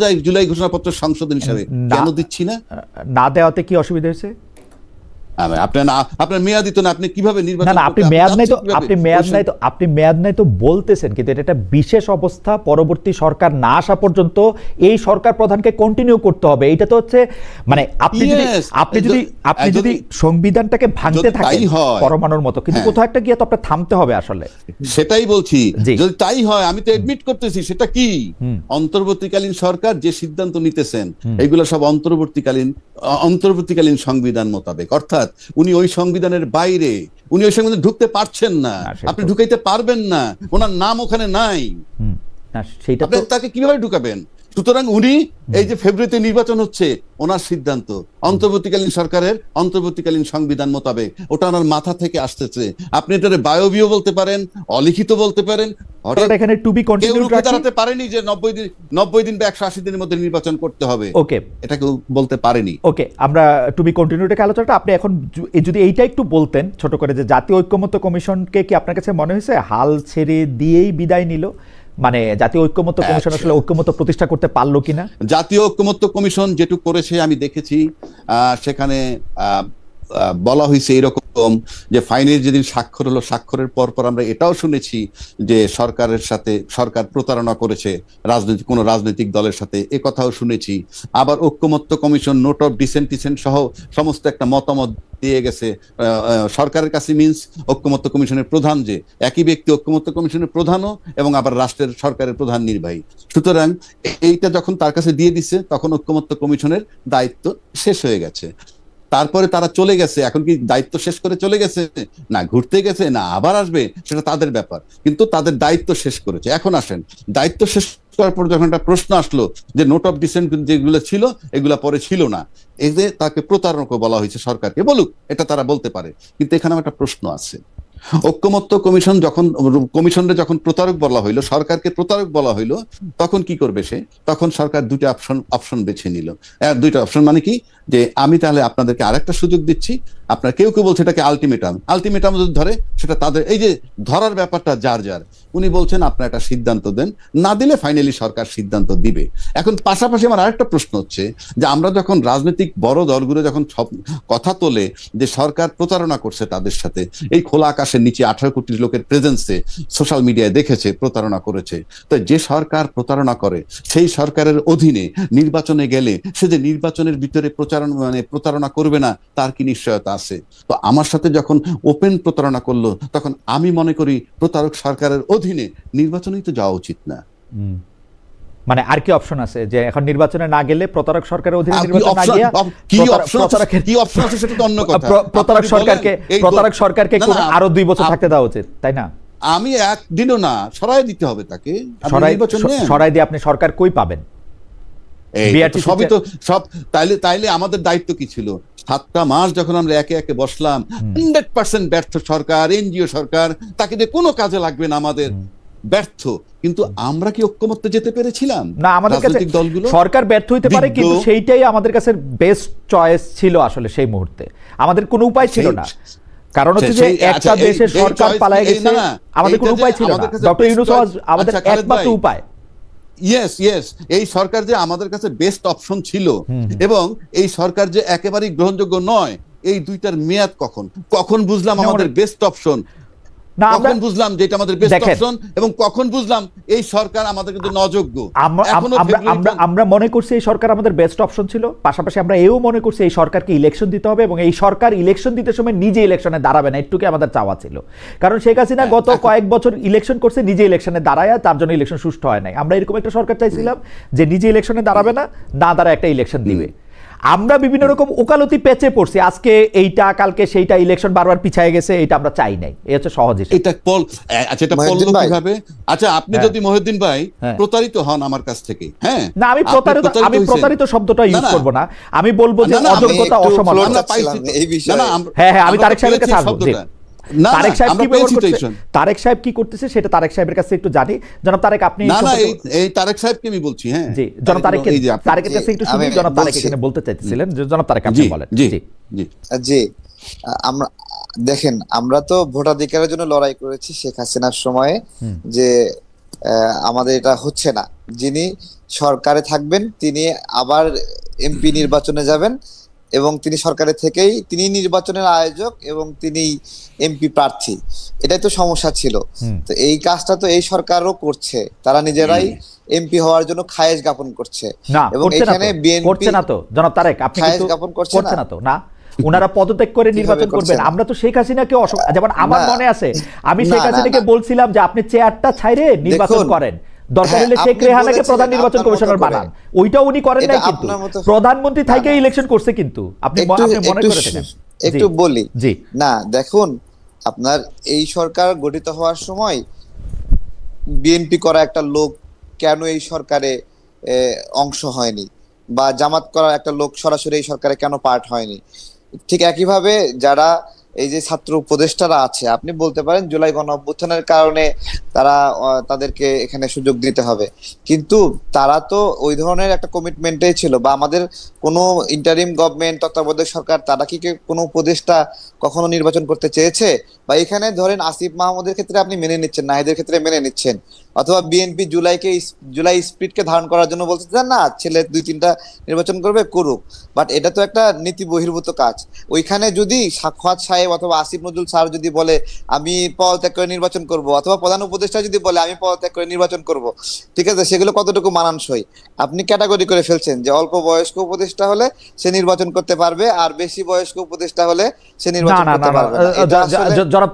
যায় জুলাই ঘোষণাপত্র সংশোধন হিসাবে। কেন দিচ্ছি না? না দেওয়াতে কি অসুবিধা হয়েছে? আপনার মেয়াদ দিত না, আপনি কিভাবে নির্বাচন? না, আপনি মেয়াদ নাই তো বলতেছেন, কিন্তু এটা একটা বিশেষ অবস্থা, পরবর্তী সরকার না আসা পর্যন্ত এই সরকার প্রধানকে কন্টিনিউ করতে হবে। এটা তো হচ্ছে মানে আপনি যদি সংবিধানটাকে ভাঙতে থাকেন পরমাণুর মতো, কিন্তু কোথাও একটা গিয়ে তো আপনার থামতে হবে আসলে। সেটাই বলছি, যদি তাই হয়, আমি তো এডমিট করতেছি, সেটা কি অন্তর্বর্তীকালীন সরকার যে সিদ্ধান্ত নিতেছেন, এইগুলো সব অন্তর্বর্তীকালীন সংবিধান মোতাবেক। অর্থাৎ উনি ওই সংবিধানের বাইরে, উনি ওই সংবিধানে ঢুকতে পারছেন না, আপনি ঢুকাইতে পারবেন না, ওনার নাম ওখানে নাই। না সেটা আপনি তো তাকে কিভাবে ঢুকাবেন? সুতরাং উনি এই যে ফেব্রুয়ারিতে নির্বাচন হচ্ছে, ওনার সিদ্ধান্ত অন্তর্বর্তীকালীন সরকারের অন্তর্বর্তীকালীন সংবিধান মোতাবেক, ওটা ওনার মাথা থেকে আসতেছে। আপনি এটারে বায়বীয় বলতে পারেন, অলিখিত বলতে পারেন। এখানে টু বি কেউ কন্টিনিউড রুখে দাঁড়াতে পারেনি যে 90 দিন বা 180 দিনের মধ্যে নির্বাচন করতে হবে। ওকে, এটা কেউ বলতে পারেনি। ওকে, আমরা টু বি কন্টিনিউড আলোচনাটা আপনি এখন যদি এইটা একটু বলতেন ছোট করে, যে জাতীয় ঐক্যমত্য কমিশনকে কি আপনার কাছে মনে হয়েছে হাল ছেড়ে দিয়েই বিদায় নিল? মানে জাতীয় ঐক্যমত্য কমিশন আসলে ঐক্যমত্য প্রতিষ্ঠা করতে পারলো কিনা? জাতীয় ঐক্যমত্য কমিশন যেটুকু করেছে আমি দেখেছি, সেখানে বলা হয়েছে এরকম যে ফাইনের যেদিন স্বাক্ষর হলো, স্বাক্ষরের পর আমরা এটাও শুনেছি যে সরকারের সাথে সরকার প্রতারণা করেছে কোনো রাজনৈতিক দলের সাথে, এ কথাও শুনেছি। আবার ঐক্যমত্য কমিশন নোট অফ ডিসেন্ট সহ সমস্ত একটা মতামত দিয়ে গেছে সরকারের কাছে। মিন্স ঐক্যমত্য কমিশনের প্রধান যে একই ব্যক্তি, ঐক্যমত্য কমিশনের প্রধানও এবং আবার রাষ্ট্রের সরকারের প্রধান নির্বাহী। সুতরাং এইটা যখন তার কাছে দিয়ে দিচ্ছে, তখন ঐক্যমত্য কমিশনের দায়িত্ব শেষ হয়ে গেছে। তারপরে তারা চলে গেছে। এখন কি দায়িত্ব শেষ করে চলে গেছে, না ঘুরতে গেছে, না আবার আসবে, সেটা তাদের ব্যাপার, কিন্তু তাদের দায়িত্ব শেষ করেছে। এখন আসেন, দায়িত্ব শেষ করার পর যখন একটা প্রশ্ন আসলো যে নোট অফ ডিসেন্ট যেগুলো ছিল এগুলা পরে ছিল না, এই যে তাকে প্রতারণা বলা হয়েছে, সরকারকে বলুক, এটা তারা বলতে পারে। কিন্তু এখানে একটা প্রশ্ন আছে, ঐক্যমত্য কমিশন কমিশনের যখন প্রতারক বলা হইলো, সরকারকে প্রতারক বলা হইলো, তখন কি করবে সে? তখন সরকার দুইটা অপশন বেছে নিল। দুইটা অপশন মানে কি, যে আমি তাহলে আপনাদেরকে আরেকটা সুযোগ দিচ্ছি। আপনার কেউ বলছে এটাকে আলটিমেটাম যদি ধরে, সেটা তাদের, এই যে ধরার ব্যাপারটা যার উনি বলছেন আপনার একটা সিদ্ধান্ত দেন, না দিলে ফাইনালি সরকার সিদ্ধান্ত দিবে। এখন পাশাপাশি আমার আরেকটা প্রশ্ন হচ্ছে যে আমরা যখন রাজনৈতিক বড় দলগুলো যখন কথা তোলে যে সরকার প্রতারণা করছে তাদের সাথে, এই খোলা আকাশের নিচে 18 কোটি লোকের প্রেজেন্সে সোশ্যাল মিডিয়ায় দেখেছে প্রতারণা করেছে, তো যে সরকার প্রতারণা করে সেই সরকারের অধীনে নির্বাচনে গেলে সে যে নির্বাচনের ভিতরে প্রতারণা করবে না, তার কি নিশ্চয়তা আছে? তো আমার সাথে যখন ওপেন প্রতারণা করলো, তখন আমি মনে করি প্রতারক সরকারের অধীনে নির্বাচনেই তো যাওয়া উচিত না। মানে আর কি অপশন আছে যে এখন নির্বাচনে না গেলে প্রতারক সরকারের অধীনে নির্বাচন না গিয়া কি অপশন আছে সেটা তো অন্য কথা। প্রতারক সরকারকে আরো 2 বছর থাকতে দেওয়া উচিত, তাই না? আমি একদিনও না, সরাই দিতে হবে তাকে। সরাই দিয়ে আপনি সরকার কই পাবেন? সবই তো সব। তাইলে আমাদের দায়িত্ব কি ছিল? 7টা মাস যখন আমরা একে একে বসলাম, 100% ব্যর্থ সরকার, এনজিও সরকার, তাকে যে কোনো কাজে লাগবে না, আমাদের ব্যর্থ। কিন্তু আমরা কি ঐক্যমত্যে যেতে পেরেছিলাম? না, আমাদের কাছে সরকার ব্যর্থ হইতে পারে, কিন্তু সেইটাই আমাদের কাছে বেস্ট চয়েস ছিল আসলে সেই মুহূর্তে। আমাদের কোনো উপায় ছিল না, কারণ হচ্ছে যে একটা দেশের সরকার পালায় গেছে, আমাদের কোনো উপায় ছিল না। ডক্টর ইউনূস আমাদের একমাত্র উপায়। ইয়েস, এই সরকার যে আমাদের কাছে বেস্ট অপশন ছিল, এবং এই সরকার যে একেবারেই গ্রহণযোগ্য নয়, এই দুইটার মেয়াদ কখন বুঝলাম আমাদের বেস্ট অপশন? কখন বুঝলাম যে এটা আমাদের বেস্ট অপশন, এবং কখন বুঝলাম এই সরকার আমাদের কিন্তু অযোগ্য? আমরা মনে করছি এই সরকার আমাদের বেস্ট অপশন ছিল, পাশাপাশি আমরা এও মনে করছি এই সরকারকে ইলেকশন দিতে হবে, এবং এই সরকার ইলেকশন দিতে সময় নিজে ইলেকশনে দাঁড়াবে না, এটুকুই আমাদের চাওয়া ছিল। কারণ শেখ হাসিনা গত কয়েক বছর ইলেকশন করছে, নিজে ইলেকশনে দাঁড়ায়, তার জন্য ইলেকশন সুষ্ঠু হয় নাই। আমরা এরকম একটা সরকার চাইছিলাম যে নিজে ইলেকশনে দাঁড়াবে না, দাঁড়ায় একটা ইলেকশন দিবে। আমরা বিভিন্ন রকম ওকালতি পেঁচে পড়ছি, আজকে এইটা কালকে সেইটা, ইলেকশন বারবার পিছায় গেছে, এটা আমরা চাই নাই। এই হচ্ছে সহজ হিসাব। এটা কিভাবে? আচ্ছা, আপনি যদি মহিউদ্দিন ভাই প্রতারিত হন আমার কাছ থেকে, হ্যাঁ, না আমি প্রতারিত শব্দটা ইউজ করব না, আমি বলবো যে অযোগ্যতা, অসমানতা। হ্যাঁ, আমি তারেক সাহেবের কাছে আসবো। তারেক সাহেব কি করতেছে সেটা তারেক সাহেবের কাছে একটু জানি। জনাব তারেক, আপনি এই তারেক সাহেবকে আমি বলছি, হ্যাঁ জি, জনাব তারেকের কাছে একটু শুনি। জনাব তারেক এখানে বলতে চাইতেছিলেন, জনাব তারেক আপনি বলেন। জি, আমরা দেখেন, আমরা তো ভোটাধিকারের জন্য লড়াই করেছি শেখ হাসিনার সময়ে, যে আমাদের এটা হচ্ছে না। যিনি সরকারে থাকবেন তিনি আবার এমপি নির্বাচনে যাবেন, এবং তিনি সরকারে থেকেই তিনি নির্বাচনের আয়োজক এবং তিনি এমপি প্রার্থী। এটাই তো সমস্যা ছিল। তো এই কাজটা তো এই সরকারও করছে, তারা নিজেরাই এমপি হওয়ার জন্য খায়েশ জ্ঞাপন করছে, এবং এখানে বিএনপি করছে না। তো জনাব তারেক, আপনি খায়েশ জ্ঞাপন করছে না তো? না, ওনারা পদত্যাগ করে নির্বাচন করবেন। আমরা তো শেখ হাসিনাকে, যেমন আমার মনে আছে, আমি শেখ হাসিনাকে বলছিলাম যে আপনি চেয়ারটা ছাইরে নির্বাচন করেন, দরকার হলে শেখ রেহানাকে প্রধান নির্বাচন কমিশনার বানান। ওইটা উনি করেন নাই, কিন্তু প্রধানমন্ত্রী থেকে ইলেকশন করছে। কিন্তু আপনি মনে করে থাকেন, একটু বলি না, দেখুন, আপনার এই সরকার গঠিত হওয়ার সময় বিএনপি করা একটা লোক কেন এই সরকারে অংশ হয়নি, বা জামাত করার একটা লোক সরাসরি এই সরকারে কেন পার্ট হয়নি। ঠিক একইভাবে যারা এই যে ছাত্র উপদেষ্টারা আছে, আপনি বলতে পারেন জুলাই গণ অভ্যুত্থানের কারণে তারা তাদেরকে এখানে সুযোগ দিতে হবে, কিন্তু তারা তো ওই ধরনের একটা কমিটমেন্টেই ছিল। বা আমাদের কোনো ইন্টারিম গভর্নমেন্ট, তত্ত্বাবধায়ক সরকার, তারা কি কোনো উপদেষ্টা কখনো নির্বাচন করতে চেয়েছে? বা এখানে ধরেন আসিফ মাহমুদের ক্ষেত্রে আপনি মেনে নিচ্ছেন, নাহিদের ক্ষেত্রে মেনে নিচ্ছেন, অথবা বিএনপি জুলাই স্পিরিটকে ধারণ করার জন্য বলতে চান না ছেলে 2-3টা নির্বাচন করবে, করুক, বাট এটা তো একটা নীতি বহির্ভূত কাজ। ওইখানে যদি সাক্ষাৎ সাহেব অথবা আসিফ নজরুল স্যার যদি বলে আমি পদত্যাগ করে নির্বাচন করব, অথবা প্রধান উপদেষ্টা যদি বলে আমি পদত্যাগ করে নির্বাচন করব, ঠিক আছে, সেগুলো কতটুকু মানানসই? আপনি ক্যাটাগরি করে ফেলছেন যে অল্প বয়স্ক উপদেষ্টা হলে সে নির্বাচন করতে পারবে, আর বেশি বয়স্ক উপদেষ্টা হলে সে নির্বাচন করতে পারবে না। জনাব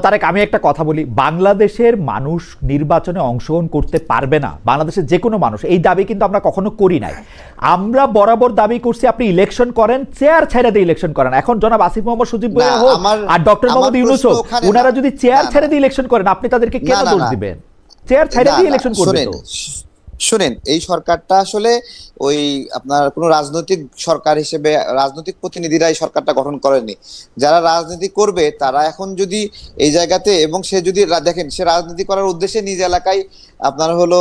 তারেক, আমি একটা কথা বলি, বাংলাদেশের মানুষ নির্বাচনে অংশগ্রহণ করতে পারবে না, বাংলাদেশের যে কোনো মানুষ, এই দাবি কিন্তু আমরা কখনো করি নাই। আমরা বরাবর দাবি করছি আপনি ইলেকশন করেন, চেয়ার ছেড়ে দিয়ে ইলেকশন করেন। এখন জনাব আসিফ মোহাম্মদ সজীব ভুঁইয়া হোক আর ডক্টর মোহাম্মদ ইউনূস হোক, ওনারা যদি চেয়ার ছেড়ে দিয়ে ইলেকশন করেন, আপনি তাদেরকে কেন দোষ দিবেন? চেয়ার ছেড়ে দিয়ে ইলেকশন করবেন তো। শুনেন, এই সরকারটা আসলে ওই আপনার কোন রাজনৈতিক সরকার হিসেবে রাজনৈতিক প্রতিনিধিরা এই সরকারটা গঠন করেনি। যারা রাজনীতি করবে তারা এখন যদি এই জায়গাতে, এবং সে যদি দেখেন সে রাজনীতি করার উদ্দেশ্যে নিজ এলাকায় আপনার হলো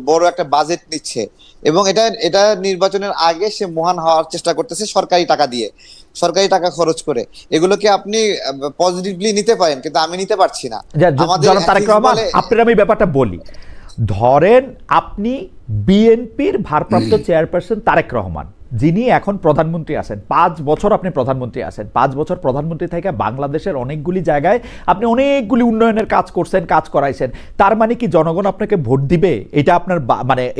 বড় একটা বাজেট নিচ্ছে, এবং এটা নির্বাচনের আগে সে মহান হওয়ার চেষ্টা করতেছে সরকারি টাকা দিয়ে, সরকারি টাকা খরচ করে। এগুলোকে আপনি পজিটিভলি নিতে পারেন, কিন্তু আমি নিতে পারছি না। আপনার আমি ব্যাপারটা বলি, ধরেন আপনি বিএনপির ভারপ্রাপ্ত চেয়ারপারসন তারেক রহমান, যিনি এখন প্রধানমন্ত্রী আছেন, 5 বছর আপনি প্রধানমন্ত্রী আছেন, 5 বছর প্রধানমন্ত্রী থেকে বাংলাদেশের অনেকগুলি জায়গায় আপনি অনেকগুলি উন্নয়নের কাজ করছেন, কাজ করাইছেন। তার মানে কি জনগণ আপনাকে ভোট দিবে? এটা আপনার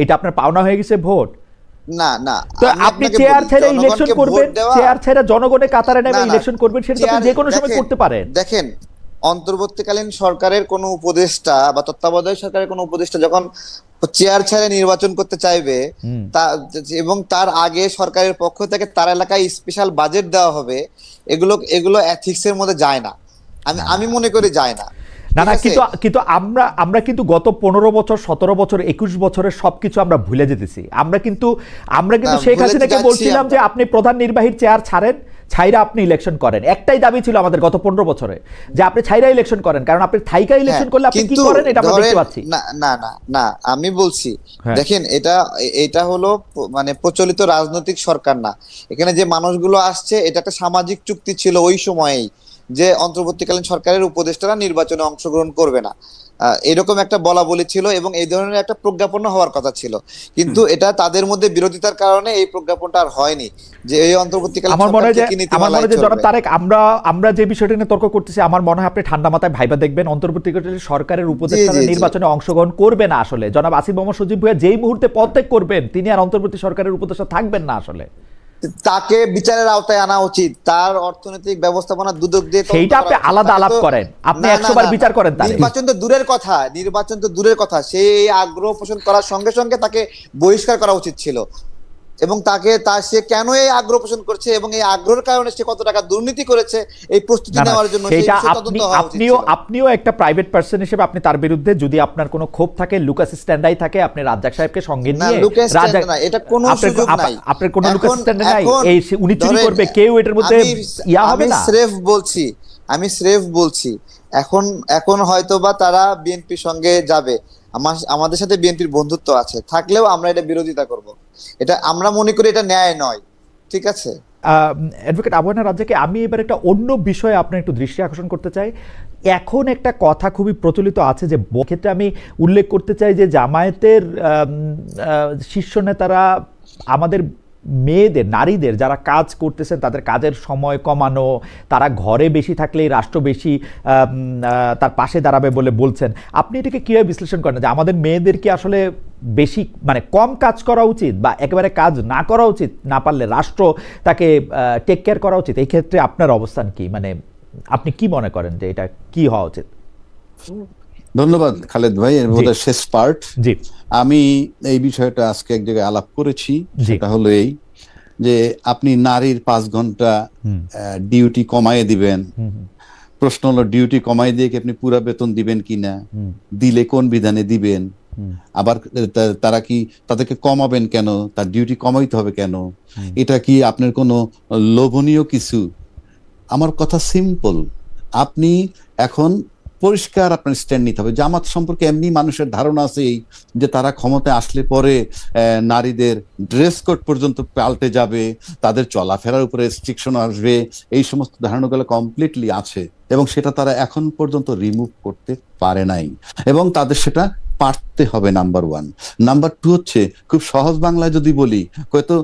এটা আপনার পাওনা হয়ে গেছে ভোট? না না, তো আপনি চেয়ার ছেড়ে ইলেকশন করবেন, চেয়ার ছেড়ে জনগণের কাতারে নেমে ইলেকশন করবেন, সেটা আপনি যে কোনো সময় করতে পারেন। দেখেন, অন্তর্বর্তীকালীন সরকারের কোনো উপদেষ্টা বা তত্ত্বাবধায়ক সরকারের কোনো উপদেষ্টা যখন চেয়ার ছেড়ে নির্বাচন করতে চাইবে, এবং তার আগে সরকারের পক্ষ থেকে তার এলাকায় স্পেশাল বাজেট দেওয়া হবে, এগুলো এথিক্সের মধ্যে যায় না, আমি মনে করি যায় না। না না, কিন্তু আমরা কিন্তু গত 15 বছর, 17 বছর, 21 বছরের সবকিছু আমরা ভুলে যেতেছি। আমরা কিন্তু শেখ হাসিনাকে বলছিলাম যে আপনি প্রধান নির্বাহীর চেয়ার ছাড়েন, ছাইরা আপনি ইলেকশন করেন। একটাই দাবি ছিল আমাদের গত 15 বছরে, যে আপনি ছাইরা ইলেকশন করেন, কারণ আপনি থাইকা ইলেকশন করলে আপনি কি করেন এটা আমরা দেখতে পাচ্ছি। না না না না, আমি বলছি দেখেন, এটা হলো মানে প্রচলিত রাজনৈতিক সরকার না। এখানে যে মানুষগুলো আসছে, এটা একটা সামাজিক চুক্তি ছিল ওই সময়েই, যে অন্তর্বর্তীকালীন সরকারের উপদেষ্টারা নির্বাচনে অংশগ্রহণ করবে না, এরকম একটা বলা বলি ছিল, এবং এই ধরনের একটা প্রজ্ঞাপন হওয়ার কথা ছিল। কিন্তু এটা তাদের মধ্যে বিরোধিতার কারণে এই প্রজ্ঞাপনটা আর হয়নি, যে এই অন্তর্বর্তীকালীন আমার মনে হয় যে জনাব তারেক, আমরা যে বিষয়টা নিয়ে তর্ক করতেছি, আমার মনে হয় আপনি ঠান্ডা মাথায় ভাইবা দেখবেন, অন্তর্বর্তীকালীন সরকারের উপদেষ্টারা নির্বাচনে অংশগ্রহণ করবে না। আসলে জনাব আসিফ মোহাম্মদ সজীব ভুঁইয়া যেই মুহূর্তে পদত্যাগ করবেন, তিনি আর অন্তর্বর্তী সরকারের উপদেষ্টা থাকবেন না। আসলে তাকে বিচারের আওতায় আনা উচিত, তার অর্থনৈতিক ব্যবস্থাপনা দুদক দিয়ে সেইটা আপনি আলাদা আলাপ করেন, আপনি 100 বার বিচার করেন। নির্বাচন তো দূরের কথা, সেই আগ্রহ পোষণ করার সঙ্গে সঙ্গে তাকে বহিষ্কার করা উচিত ছিল, এবং সে কেন এই আগ্রহ পোষণ করছে এবং এই আগ্রহের কারণে সে কত টাকা দুর্নীতি করেছে এই প্রস্তুতি নেওয়ার জন্য আপনিও একটা প্রাইভেট পারসন হিসেবে আপনি তার বিরুদ্ধে যদি আপনার কোনো ক্ষোভ থাকে, লুকাস স্ট্যান্ডাই থাকে, আপনি রাজ্জাক সাহেবকে সঙ্গে নিয়ে, এটা কোনো সুযোগ নাই, আপনার কোনো লুকাস স্ট্যান্ড নাই, এই উনি চুরি করবে, কেউ এটার মধ্যে ইয়া হবে না। আমি স্রেফ বলছি এখন হয়তোবা তারা বিএনপির সঙ্গে যাবে, আমাদের সাথে বিএনপির বন্ধুত্ব আছে, থাকলেও আমরা এটা বিরোধিতা করব। এটা আমরা মনে করি এটা ন্যায় নয়, ঠিক আছে। অ্যাডভোকেট আবু হান্নান রাজ্জাককে আমি এবার একটা অন্য বিষয়ে আপনার একটু দৃষ্টি আকর্ষণ করতে চাই। এখন একটা কথা খুবই প্রচলিত আছে, যে ক্ষেত্রে আমি উল্লেখ করতে চাই যে জামায়াতের শীর্ষ নেতারা আমাদের মেয়েদের, নারীদের যারা কাজ করতেছেন তাদের কাজের সময় কমানো, তারা ঘরে বেশি থাকলেই রাষ্ট্র বেশি তার পাশে দাঁড়াবে বলে বলছেন। আপনি এটাকে কীভাবে বিশ্লেষণ করেন, যে আমাদের মেয়েদের কি আসলে বেশি কম কাজ করা উচিত, বা একেবারে কাজ না করা উচিত, না পারলে রাষ্ট্র তাকে টেক কেয়ার করা উচিত? এই ক্ষেত্রে আপনার অবস্থান কি, আপনি কি মনে করেন যে এটা কি হওয়া উচিত? ধন্যবাদ খালেদ ভাই, এর মধ্যে শেষ পার্ট। জি, আমি এই বিষয়টা আজকে এক জায়গায় আলাপ করেছি, সেটা হলো এই যে আপনি নারীর 5 ঘন্টা ডিউটি কমাইয়ে দিবেন। প্রশ্ন হলো ডিউটি কমাই দিয়ে কি আপনি পুরো বেতন দিবেন কিনা, দিলে কোন বিধানে দিবেন, আবার তারা কি তাদেরকে কমাবেন কেন, তার ডিউটি কমাইতে হবে কেন, এটা কি আপনার কোনো লোভনীয় কিছু? আমার কথা সিম্পল, আপনি এখন পরিষ্কার আপনার স্ট্যান্ড নিতে হবে। জামাত সম্পর্কে এমনি মানুষের ধারণা আছে এই যে তারা ক্ষমতায় আসলে পরে নারীদের ড্রেস কোড পর্যন্ত পাল্টে যাবে, তাদের চলাফেরার উপরে রেস্ট্রিকশন আসবে, এই সমস্ত ধারণাগুলো কমপ্লিটলি আছে এবং সেটা তারা এখন পর্যন্ত রিমুভ করতে পারে নাই এবং তাদের সেটা পারতে হবে। Number one. নাম্বার টু হচ্ছে, খুব সহজ বাংলায় যদি বলি, হয়তো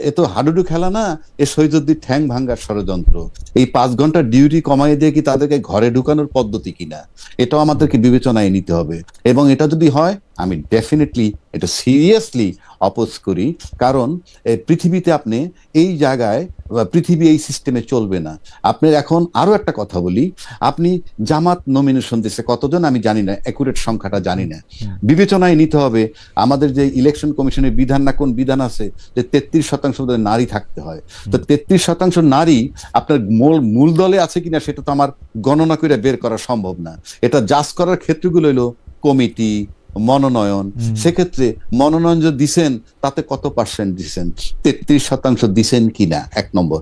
এ তো হাডুডু খেলা না, এ শহীদুদ্দিন ঠ্যাং ভাঙ্গার ষড়যন্ত্র। এই 5 ঘন্টার ডিউটি কমাই দিয়ে কি তাদেরকে ঘরে ঢুকানোর পদ্ধতি কিনা, এটাও আমাদেরকে বিবেচনায় নিতে হবে। এবং এটা যদি হয়, আমি ডেফিনেটলি এটা সিরিয়াসলি অপোজ করি। কারণ পৃথিবীতে আপনি এই জায়গায়, পৃথিবী এই সিস্টেমে চলবে না। আপনার এখন আরো একটা কথা বলি, আপনি জামাত নমিনেশন দিচ্ছে কতজন আমি জানি না, অ্যাকুরেট সংখ্যাটা জানি না, বিবেচনায় নিতে হবে আমাদের যে ইলেকশন কমিশনের বিধান না কোন বিধান আছে যে 33% নারী থাকতে হয়। তো 33% নারী আপনার মূল দলে আছে কিনা সেটা তো আমার গণনা করে বের করা সম্ভব না। এটা জাজ করার ক্ষেত্রগুলো হলো কমিটি, মনোনয়ন। সেক্ষেত্রে মনোনয়ন যে দিছেন তাতে কত পার্সেন্ট দিছেন, 33% দিছেন কিনা, 1 নম্বর।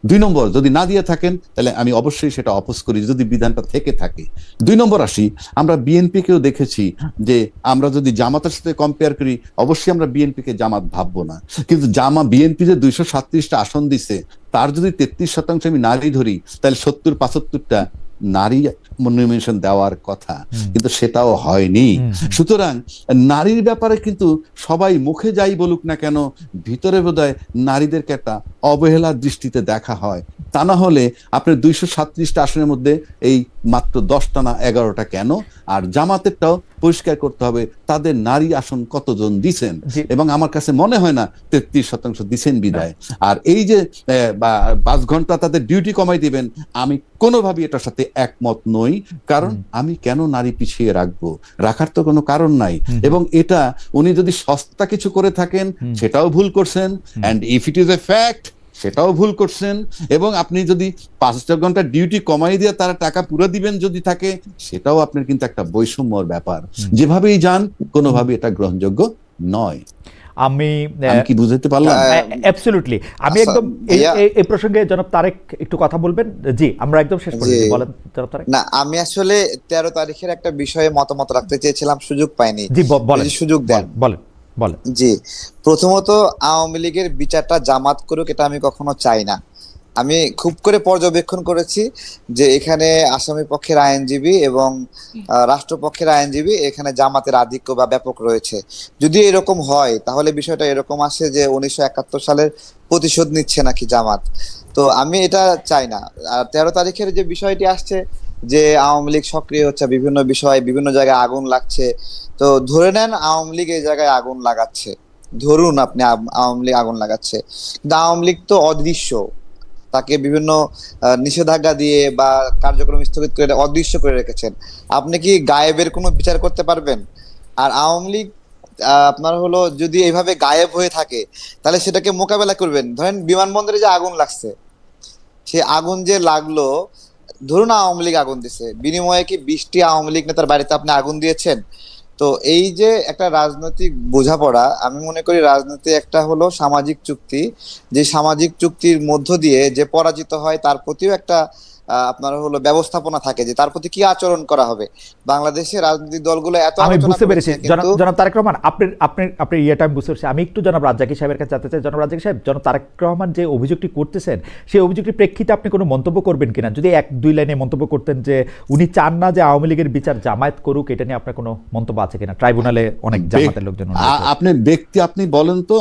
2 নম্বর, যদি না দিয়ে থাকেন তাহলে আমি অবশ্যই সেটা অপোজ করি যদি বিধানটা থেকে থাকে। 2 নম্বর আসি, আমরা বিএনপি কেও দেখেছি যে আমরা যদি জামাতের সাথে কম্পেয়ার করি, অবশ্যই আমরা বিএনপি কে জামাত ভাববো না, কিন্তু বিএনপি যে 237টা আসন দিছে তার যদি 33% আমি নারী ধরি তাহলে 70-75টা নারী নমিনেশন দেওয়ার কথা, কিন্তু সেটাও হয়নি। সুতরাং নারীর ব্যাপারে কিন্তু সবাই মুখে যাই বলুক না কেন, ভিতরে বোধহয় নারীদেরকে একটা অবহেলার দৃষ্টিতে দেখা হয়। তা না হলে আপনার 237টা আসনের মধ্যে এই মাত্র 10টা না 11টা কেন? আর জামাতেরটাও পরিষ্কার করতে হবে তাদের নারী আসন কতজন দিছেন, এবং আমার কাছে মনে হয় না 33% দিছেন বিদায়। আর এই যে 5 ঘন্টা তাদের ডিউটি কমাই দিবেন, আমি কোনোভাবেই এটার সাথে একমত নই। কারণ আমি কেন নারী পিছিয়ে রাখবো, রাখার তো কোনো কারণ নাই। এবং এটা উনি যদি সস্তা কিছু করে থাকেন সেটাও ভুল করছেন, and if it is a fact সেটাও ভুল করছেন। এবং আপনি যদি 5 ঘন্টা ডিউটি কমাই দিয়ে তারা টাকা পুরো দিবেন যদি থাকে, সেটাও আপনার কিন্তু একটা বৈষম্যর ব্যাপার। যেভাবেই যান কোনোভাবে এটা গ্রহণযোগ্য নয়। আমি কি বুঝাতে পারলাম? অ্যাবসলিউটলি। আমি একদম এই প্রসঙ্গে জনাব তারেক একটু কথা বলবেন। জি, আমরা একদম শেষ করে বলেন জনাব তারেক। না, আমি আসলে 13 তারিখের একটা বিষয়ে মতামত রাখতে চেয়েছিলাম, সুযোগ পাইনি। জি বলেন, সুযোগ দেন। বলেন। জি, প্রথমত আওয়ামী লীগের বিচারটা জামাত করুক, এটা আমি কখনো চাই না। আমি খুব করে পর্যবেক্ষণ করেছি যে এখানে আসামি পক্ষের আইনজীবী এবং রাষ্ট্রপক্ষের আইনজীবী, এখানে জামাতের আধিক্য বা ব্যাপক রয়েছে। যদি এরকম হয় তাহলে বিষয়টা এরকম আসে যে 1971 সালের প্রতিশোধ নিচ্ছে নাকি জামাত। তো আমি এটা চাই না। আর 13 তারিখের যে বিষয়টি আসছে যে আওয়ামী লীগ সক্রিয় হচ্ছে বিভিন্ন বিষয়, বিভিন্ন জায়গায় আগুন লাগছে, তো ধরে নেন আওয়ামী লীগ এই জায়গায় আগুন লাগাচ্ছে, ধরুন আপনি আওয়ামী লীগ আগুন লাগাচ্ছে, কিন্তু আওয়ামী লীগ তো অদৃশ্য, তাকে বিভিন্ন নিষেধাজ্ঞা দিয়ে বা কার্যক্রম স্থগিত করে অদৃশ্য করে রেখেছেন। আপনি কি গায়েবের কোনো বিচার করতে পারবেন? আর আওয়ামী লীগ আপনার হলো যদি এইভাবে গায়েব হয়ে থাকে তাহলে সেটাকে মোকাবেলা করবেন। ধরেন বিমানবন্দরে যে আগুন লাগছে, সে আগুন যে লাগলো, ধরুন আওয়ামী লীগ আগুন দিছে, বিনিময়ে কি 20টি আওয়ামী লীগ নেতার বাড়িতে আপনি আগুন দিয়েছেন? তো এই যে একটা রাজনৈতিক বোঝাপড়া, আমি মনে করি রাজনীতি একটা হলো সামাজিক চুক্তি, যে সামাজিক চুক্তির মধ্য দিয়ে যে পরাজিত হয় তার প্রতিও একটা আপনার হলো ব্যবস্থাপনা থাকে যে তার প্রতি কি আচরণ করা হবে। বাংলাদেশের রাজনৈতিক দলগুলো এত আমি বুঝতে পেরেছি জনাব তারেক রহমান, আপনি ইয়েটা আমি বুঝতে পেরেছি। আমি একটু জনাব রাজ্জাকি সাহেবের কাছে জানতে চাই। জনাব রাজ্জাকি সাহেব, জনাব তারেক রহমান যে অভিযোগটি করতেছেন সেই অভিযোগটির প্রেক্ষিতে আপনি কোনো মন্তব্য করবেন কিনা? যদি 1-2 লাইনে মন্তব্য করতেন যে উনি চান না যে আওয়ামী লীগের বিচার জামায়াত করুক, এটা নিয়ে আপনার কোনো মন্তব্য আছে কিনা? ট্রাইব্যুনালে অনেক জামাতের লোকজন আপনি বলেন তো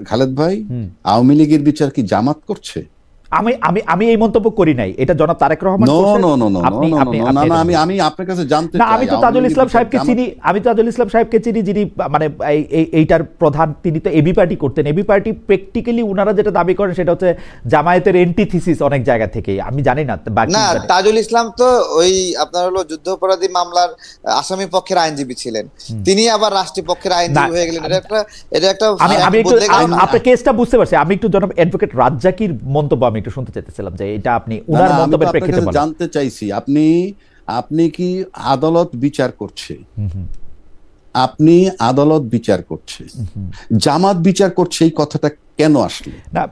খালেদ ভাই, আওয়ামী লীগের বিচার কি জামাত করছে? আমি এই মন্তব্য করি নাই, এটা জনাব তারেক রহমান আমি আপনার কাছে জানতে চাই। আমি তো তাজুল ইসলাম সাহেবকে চিনি যিনি মানে এইটার প্রধান, তিনি তো এবি পার্টি করতেন। এবি পার্টি প্র্যাকটিক্যালি ওনারা যেটা দাবি করেন সেটা হচ্ছে জামায়াতের এন্টিথিসিস অনেক জায়গা থেকে। আমি জানি না না, তাজুল ইসলাম তো ওই আপনার হলো যুদ্ধাপরাধী মামলার আসামি পক্ষের আইনজীবী ছিলেন, তিনি আবার রাষ্ট্রীয় পক্ষের আইনজীবী হয়ে গেলেন। এটা একটা আমি একটু আপনার কেসটা বুঝতে পারছি। আমি একটু জনাব অ্যাডভোকেট রাজ্জাকির মন্তব্য আমি একটু শুনতে চাইতেছিলাম যে এটা আপনি উনার মন্তব্যের প্রেক্ষিতে জানতে চাইছি। আপনি কি আদালত বিচার করছে? আপনি আদালত বিচার করছে, জামাত বিচার করছে, এই কথাটা কেন আসলে? না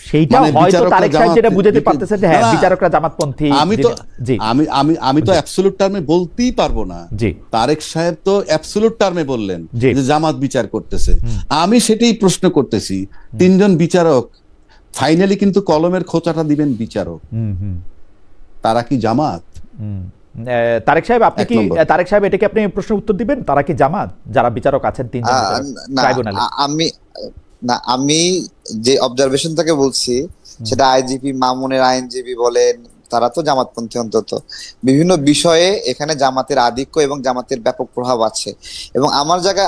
সেইটা মানে হয়তো বিচারকরা তারেক সাহেব যেটা বুঝাতে পারতেছেন যে হ্যাঁ না, বিচারকরা জামাতপন্থী। আমি তো জি আমি তো অ্যাবসলিউট টার্মে বলতেই পারবো না। জি তারেক সাহেব তো অ্যাবসলিউট টার্মে বললেন জি। যে জামাত বিচার করতেছে। আমি সেটাই প্রশ্ন করতেছি, তিনজন বিচারক ফাইনালি কিন্তু কলমের খোঁচাটা দিবেন বিচারক, তারা কি জামাত? তারেক সাহেব আপনি এক কি নম্বর। তারেক সাহেব এটাকে আপনি প্রশ্ন উত্তর দিবেন, তারা কি জামাত যারা বিচারক আছেন তিনজন না ট্রাইব্যুনালে? আমি যে অবজারভেশন থেকে বলছি সেটা আইজিপি মামুনের আইনজীবী বলেন, তারা তো জামাতপন্থী। অন্তত বিভিন্ন বিষয়ে এখানে জামাতের আধিক্য এবং জামাতের ব্যাপক প্রভাব আছে। এবং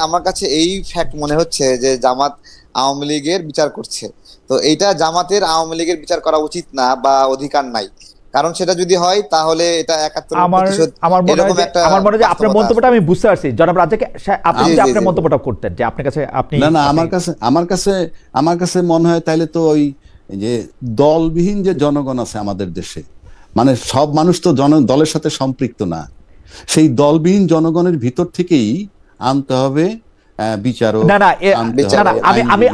আমার কাছে এই ফ্যাক্ট মনে হচ্ছে যে জামাত আওয়ামী লীগের বিচার করছে। তো এইটা জামাতের আওয়ামী লীগের বিচার করা উচিত না বা অধিকার নাই, কারণ সেটা যদি হয় তাহলে এটা ৭১ প্রতিশোধ এরকম একটা। আমার মনে হয় আপনার মন্তব্যটা আমি বুঝতে পারছি জনাব রাজ্জাক, আপনি যদি আপনার মন্তব্যটা করতেন যে আপনার কাছে আপনি না আমার কাছে মনে হয় তাইলে তো ওই যে দলবিহীন যে জনগণ আছে আমাদের দেশে, মানে সব মানুষ তো দলের সাথে সম্পৃক্ত না, সেই দলবিহীন জনগণের ভিতর থেকেই আনতে হবে বিচারক।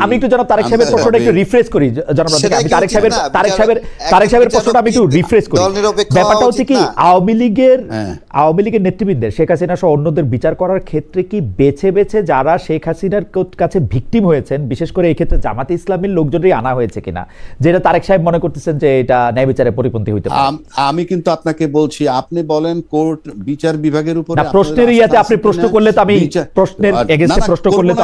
আমি একটু জনাব তারেক সাহেবের প্রশ্নটা একটু রিফ্রেশ করি জনাব রাজ্জাক, আমি তারেক সাহেবের প্রশ্নটা আমি একটু রিফ্রেশ করি। ব্যাপারটা হচ্ছে কি আওয়ামী লীগের নেতৃবৃন্দের শেখ হাসিনা সহ অন্যদের বিচার করার ক্ষেত্রে কি বেছে বেছে যারা শেখ হাসিনার কাছে ভিকটিম হয়েছেন, বিশেষ করে এই ক্ষেত্রে জামাতে ইসলামীর লোকজনই আনা হয়েছে কিনা, যেটা তারেক সাহেব মনে করতেছেন যে এটা ন্যায় বিচারের পরিপন্থী হইতে পারে? আমি কিন্তু আপনাকে বলছি, আপনি বলেন কোর্ট বিচার বিভাগের উপরে প্রশ্নের ইয়াতে আপনি প্রশ্ন করলে তো আমি প্রশ্নের এগেইনস্টে প্রশ্ন করলে তো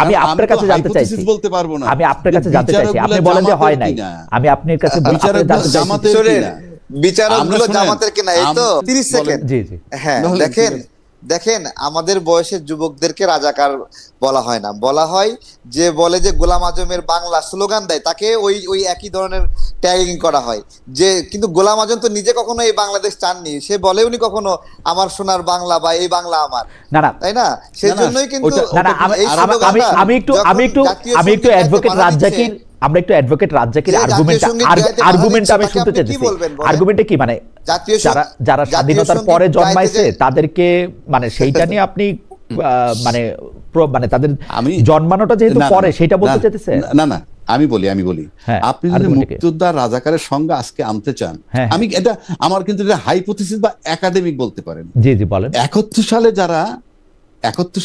আমি আপনার কাছে জানতে চাইছি, বলতে পারবো না, আমি আপনার কাছে জানতে চাইছি, আপনি বলেন যে হয় নাই, আমি আপনার কাছে বিচারকগুলো জামাতের কিনা। এই তো 30 সেকেন্ড। জি জি। হ্যাঁ দেখেন আমাদের বয়সের যুবকদেরকে রাজাকার বলা হয় না, বলা হয় যে বলে যে গোলাম আজমের বাংলা স্লোগান দেয় তাকে ওই একই ধরনের ট্যাগিং করা হয়। যে কিন্তু গোলাম আজম তো নিজে কখনো এই বাংলাদেশ চাননি, সে বলে উনি কখনো আমার সোনার বাংলা বা এই বাংলা আমার, না তাই না? সেই জন্যই কিন্তু আমি একটু অ্যাডভোকেট রাজ্জাকির আর্গুমেন্ট আমি শুনতে চাইছি। আর্গুমেন্টটা কি, মানে যারা স্বাধীনতার পরে জন্মাইছে তাদেরকে মানে সেইটা নিয়ে আপনি মানে তাদের জন্মানোটা যেহেতু পরে সেটা বলতে চাইতেছে? না আমি বলি আপনি যদি মুক্তিযোদ্ধা রাজাকারের সঙ্গে আজকে আনতে চান, আমি এটা আমার কিন্তু এটা হাইপোথিসিস বা একাডেমিক বলতে পারেন। জি জি বলেন। 71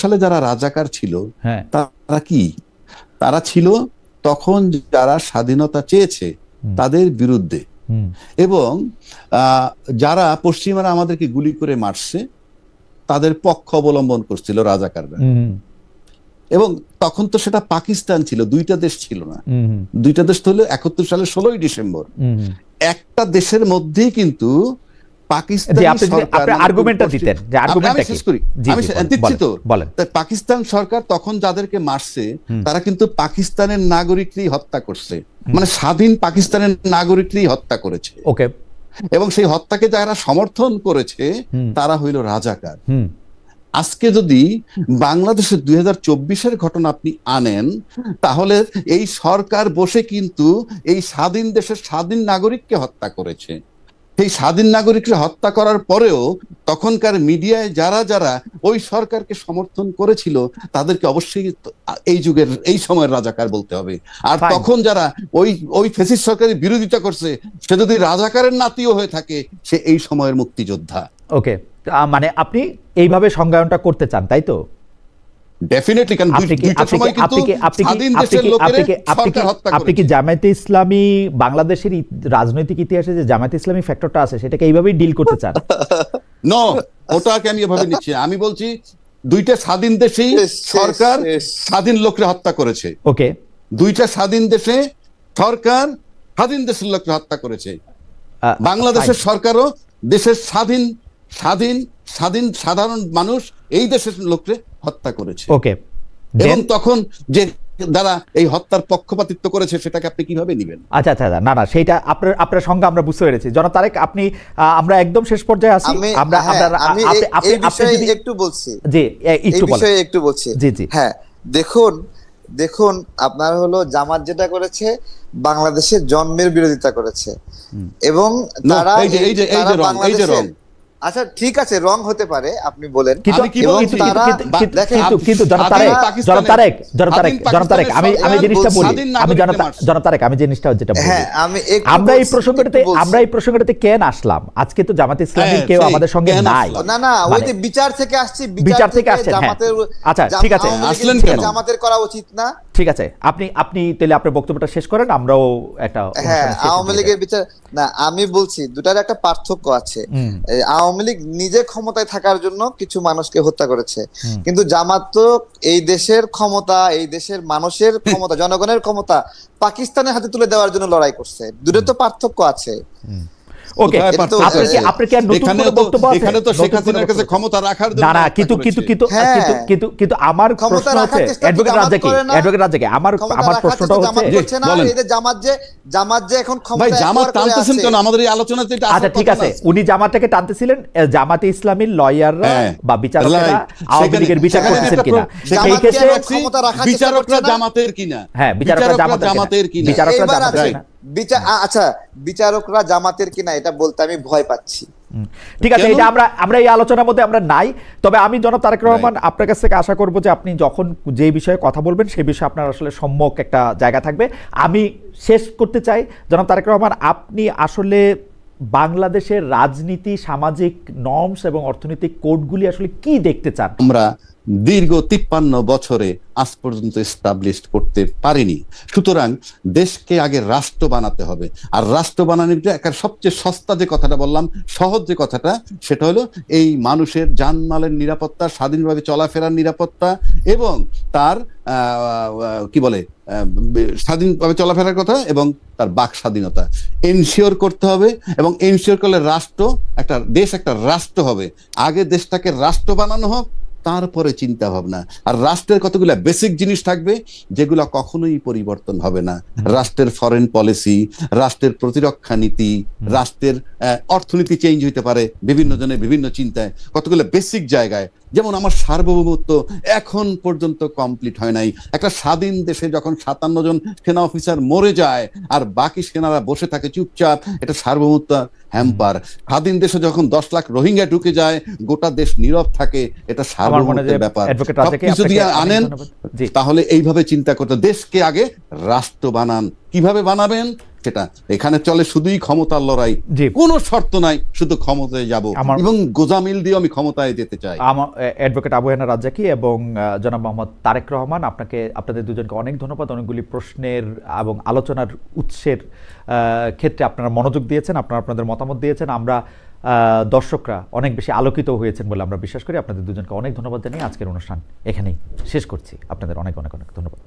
সালে যারা রাজাকার ছিল তারা কি? তারা ছিল তখন যারা স্বাধীনতা চেয়েছে তাদের বিরুদ্ধে, এবং যারা পশ্চিমারা আমাদেরকে গুলি করে মারছে তাদের পক্ষ অবলম্বন করছিল রাজাকাররা। এবং তখন তো সেটা পাকিস্তান ছিল, দুইটা দেশ ছিল না। দুইটা দেশ তো হলো 71 সালের 16ই ডিসেম্বর। একটা দেশের মধ্যেই কিন্তু পাকিস্তান সরকার তখন যাদেরকে মারছে তারা কিন্তু পাকিস্তানের নাগরিকই হত্যা করছে, মানে স্বাধীন পাকিস্তানের নাগরিকই হত্যা করেছে। এবং সেই হত্যাকে যারা সমর্থন করেছে তারা হইল রাজাকার। আজকে যদি বাংলাদেশের 2024-এর ঘটনা আপনি আনেন, তাহলে এই সরকার বসে কিন্তু এই স্বাধীন দেশের স্বাধীন নাগরিককে হত্যা করেছে। সেই স্বাধীন নাগরিককে হত্যা করার পরেও তখনকার মিডিয়ায় যারা যারা ওই সরকারকে সমর্থন করেছিল তাদেরকে অবশ্যই এই যুগের এই সময়ের রাজাকার বলতে হবে। আর তখন যারা ওই ফ্যাসিস্ট সরকারের বিরোধিতা করছে, সে যদি রাজাকারের নাতিও হয়ে থাকে, সে এই সময়ের মুক্তিযোদ্ধা। ওকে, মানে আপনি এইভাবে সংজ্ঞায়নটা করতে চান, তাই তো? ডেফিনেটলি। কারণ আপনি কি জামায়াতে ইসলামী বাংলাদেশের রাজনৈতিক ইতিহাসে যে জামায়াতে ইসলামী ফ্যাক্টরটা আছে সেটাকে এইভাবেই ডিল করতে চান? নো, ওটাকে আমি এভাবে নিচ্ছি। আমি বলছি দুইটা স্বাধীন দেশেই সরকার স্বাধীন লোককে হত্যা করেছে। ওকে, দুইটা স্বাধীন দেশে সরকার স্বাধীন দেশের লোককে হত্যা করেছে। বাংলাদেশের সরকারও দেশের স্বাধীন সাধারণ মানুষ এই দেশের লোককে হত্যা করেছে। ওকে, এবং তখন যে যারা এই হত্যার পক্ষপাতিত্ব করেছে সেটাকে আপনি কিভাবে নেবেন? আচ্ছা, না সেইটা আপনার সঙ্গে আমরা বুঝতে পেরেছি। জনাব তারেক, আমরা একদম শেষ পর্যায়ে আছি। একটু বলছি জি, একটু বলছি। জি জি। হ্যাঁ, দেখুন আপনার হলো জামাত যেটা করেছে বাংলাদেশের জন্মের বিরোধিতা করেছে, এবং তারা আচ্ছা ঠিক আছে, রং হতে পারে আপনি বলেন, কিন্তু আমি কি এবং বলছি? তারা দেখেন কিন্তু জনাব তারেক আমি জিনিসটা বলি, আমি জনাব তারেক আমি জিনিসটা যেটা বলি, হ্যাঁ আমি একটু আমরা এই বলছি। প্রসঙ্গটাতে কেন আসলাম? আজকে তো জামাত ইসলামীর হ্যাঁ, কেউ সেই আমাদের সঙ্গে কেন নাই। আসলাম? না ওই মানে যে বিচার থেকে আসছি, বিচার থেকে আসছেন, হ্যাঁ। জামাতের আচ্ছা ঠিক আছে, আওয়ামী লীগের আসলেন বিচার কেন? জামাতের করা উচিত না। ঠিক আছে, আপনি তাহলে আপনার বক্তব্যটা শেষ করেন, আমরাও একটা হ্যাঁ, অনুষ্ঠানের শেষে আওয়ামী দিয়ে লীগের যাই। বিচার না, আমি বলছি দুটার একটা পার্থক্য আছে। এই আওয়ামী লীগ নিজে ক্ষমতায় থাকার জন্য কিছু মানুষকে হত্যা করেছে, কিন্তু জামাত তো এই দেশের ক্ষমতা, এই দেশের মানুষের ক্ষমতা, জনগণের ক্ষমতা পাকিস্তানের হাতে তুলে দেওয়ার জন্য লড়াই করছে। দুটোর তো পার্থক্য আছে। ওকে, কোথায় পার্থক্য আপনার আছে? আপনার কি আর নতুন এখানে কোনো তো বক্তব্য আছে? এখানে তো শেখ নতুন কোনো হাসিনার কাছে বক্তব্য? ক্ষমতা রাখার জন্য না হত্যা কিন্তু করেছে। হ্যাঁ। কিন্তু আমার ক্ষমতা প্রশ্ন রাখার হচ্ছে চেষ্টা অ্যাডভোকেট জামাত রাজ্জাকি, করে না। অ্যাডভোকেট রাজ্জাকি, আমার প্রশ্নটা হচ্ছে জামাত করছে না, বলেন। এই যে জামাত যে এখন ভাই ক্ষমতা জামাত একবার করে টানতেছেন আছে। কেন? আমাদের এই আলোচনাতে এটা আচ্ছা ঠিক আছে, উনি জামাতটাকে টানতেছিলেন, জামাতে ইসলামীর লয়াররা হ্যাঁ, বা বিচারকরা right. আওয়ামী লীগের বিচার সেখানে করতেছেন একটা কিনা সেই জামাতকে ক্ষেত্রে এখন ক্ষমতা রাখার চেষ্টা বিচারকরা করছে না। জামাতের কিনা? হ্যাঁ, বিচারকরা জামাতের কিনা? বিচারকরা এইবার জামাতের আছে কিনা? আচ্ছা, বিচারকরা জামাতের কিনা এটা বলতে আমি ভয় পাচ্ছি। ঠিক আছে, কেন? এটা আমরা এই আলোচনার মধ্যে আমরা নাই। তবে আমি জনাব তারেক রহমান আপনার কাছ থেকে আশা করব যে আপনি যখন যে বিষয়ে কথা বলবেন সেই বিষয়ে আপনার আসলে সম্যক একটা জায়গা থাকবে। আমি শেষ করতে চাই জনাব তারেক রহমান, আপনি আসলে বাংলাদেশের রাজনীতি, সামাজিক নর্মস এবং অর্থনৈতিক কোডগুলি আসলে কি দেখতে চান? আমরা দীর্ঘ 53 বছরে আজ পর্যন্ত এস্টাবলিশড করতে পারিনি। সুতরাং দেশকে আগে রাষ্ট্র বানাতে হবে। আর রাষ্ট্র বানানোর একটা সবচেয়ে সস্তা যে কথাটা বললাম, সহজ যে কথাটা, সেটা হলো এই মানুষের জানমালের নিরাপত্তা, স্বাধীনভাবে চলাফেরার নিরাপত্তা এবং তার কি বলে স্বাধীনভাবে চলাফেরার কথা এবং তার বাক স্বাধীনতা এনশিওর করতে হবে। এবং এনশিওর করলে দেশ একটা রাষ্ট্র হবে। আগে দেশটাকে রাষ্ট্র বানানো হোক, তারপরে চিন্তা ভাবনা। আর রাষ্ট্রের কতগুলা বেসিক জিনিস থাকবে যেগুলো কখনোই পরিবর্তন হবে না। রাষ্ট্রের ফরেন পলিসি, রাষ্ট্রের প্রতিরক্ষা নীতি, রাষ্ট্রের অর্থনীতি চেঞ্জ হইতে পারে বিভিন্ন জনের বিভিন্ন চিন্তায়, কতগুলো বেসিক জায়গায়। যেমন আমার সার্বভৌমত্ব এখন পর্যন্ত কমপ্লিট হয় নাই। একটা স্বাধীন দেশে যখন 57 জন সেনা অফিসার মরে যায় আর বাকি সেনারা বসে থাকে চুপচাপ, এটা সার্বভৌমত্ব হ্যাম্পার। স্বাধীন দেশে যখন 10 লাখ রোহিঙ্গা ঢুকে যায়, গোটা দেশ নীরব থাকে, এটা সার্বভৌমত্বের ব্যাপার। সবকিছু দিয়ে আনেন, তাহলে এইভাবে চিন্তা করতে, দেশকে আগে রাষ্ট্র বানান। কিভাবে বানাবেন সেটা এখানে চলে শুধুই ক্ষমতার লড়াই, কোনো শর্ত নাই, শুধু ক্ষমতায় যাব এবং গোজামিল দিয়ে আমি ক্ষমতায় যেতে চাই। আমার অ্যাডভোকেট আবু হেনা রাজ্জাকি এবং জনাব মোহাম্মদ তারেক রহমান, আপনাদের দুজনকে অনেক ধন্যবাদ। অনেকগুলি প্রশ্নের এবং আলোচনার উৎসের ক্ষেত্রে আপনারা মনোযোগ দিয়েছেন, আপনাদের মতামত দিয়েছেন। আমরা দর্শকরা অনেক বেশি আলোকিত হয়েছেন বলে আমরা বিশ্বাস করি। আপনাদের দুজনকে অনেক ধন্যবাদ জানিয়ে আজকের অনুষ্ঠান এখানেই শেষ করছি। আপনাদের অনেক অনেক অনেক ধন্যবাদ।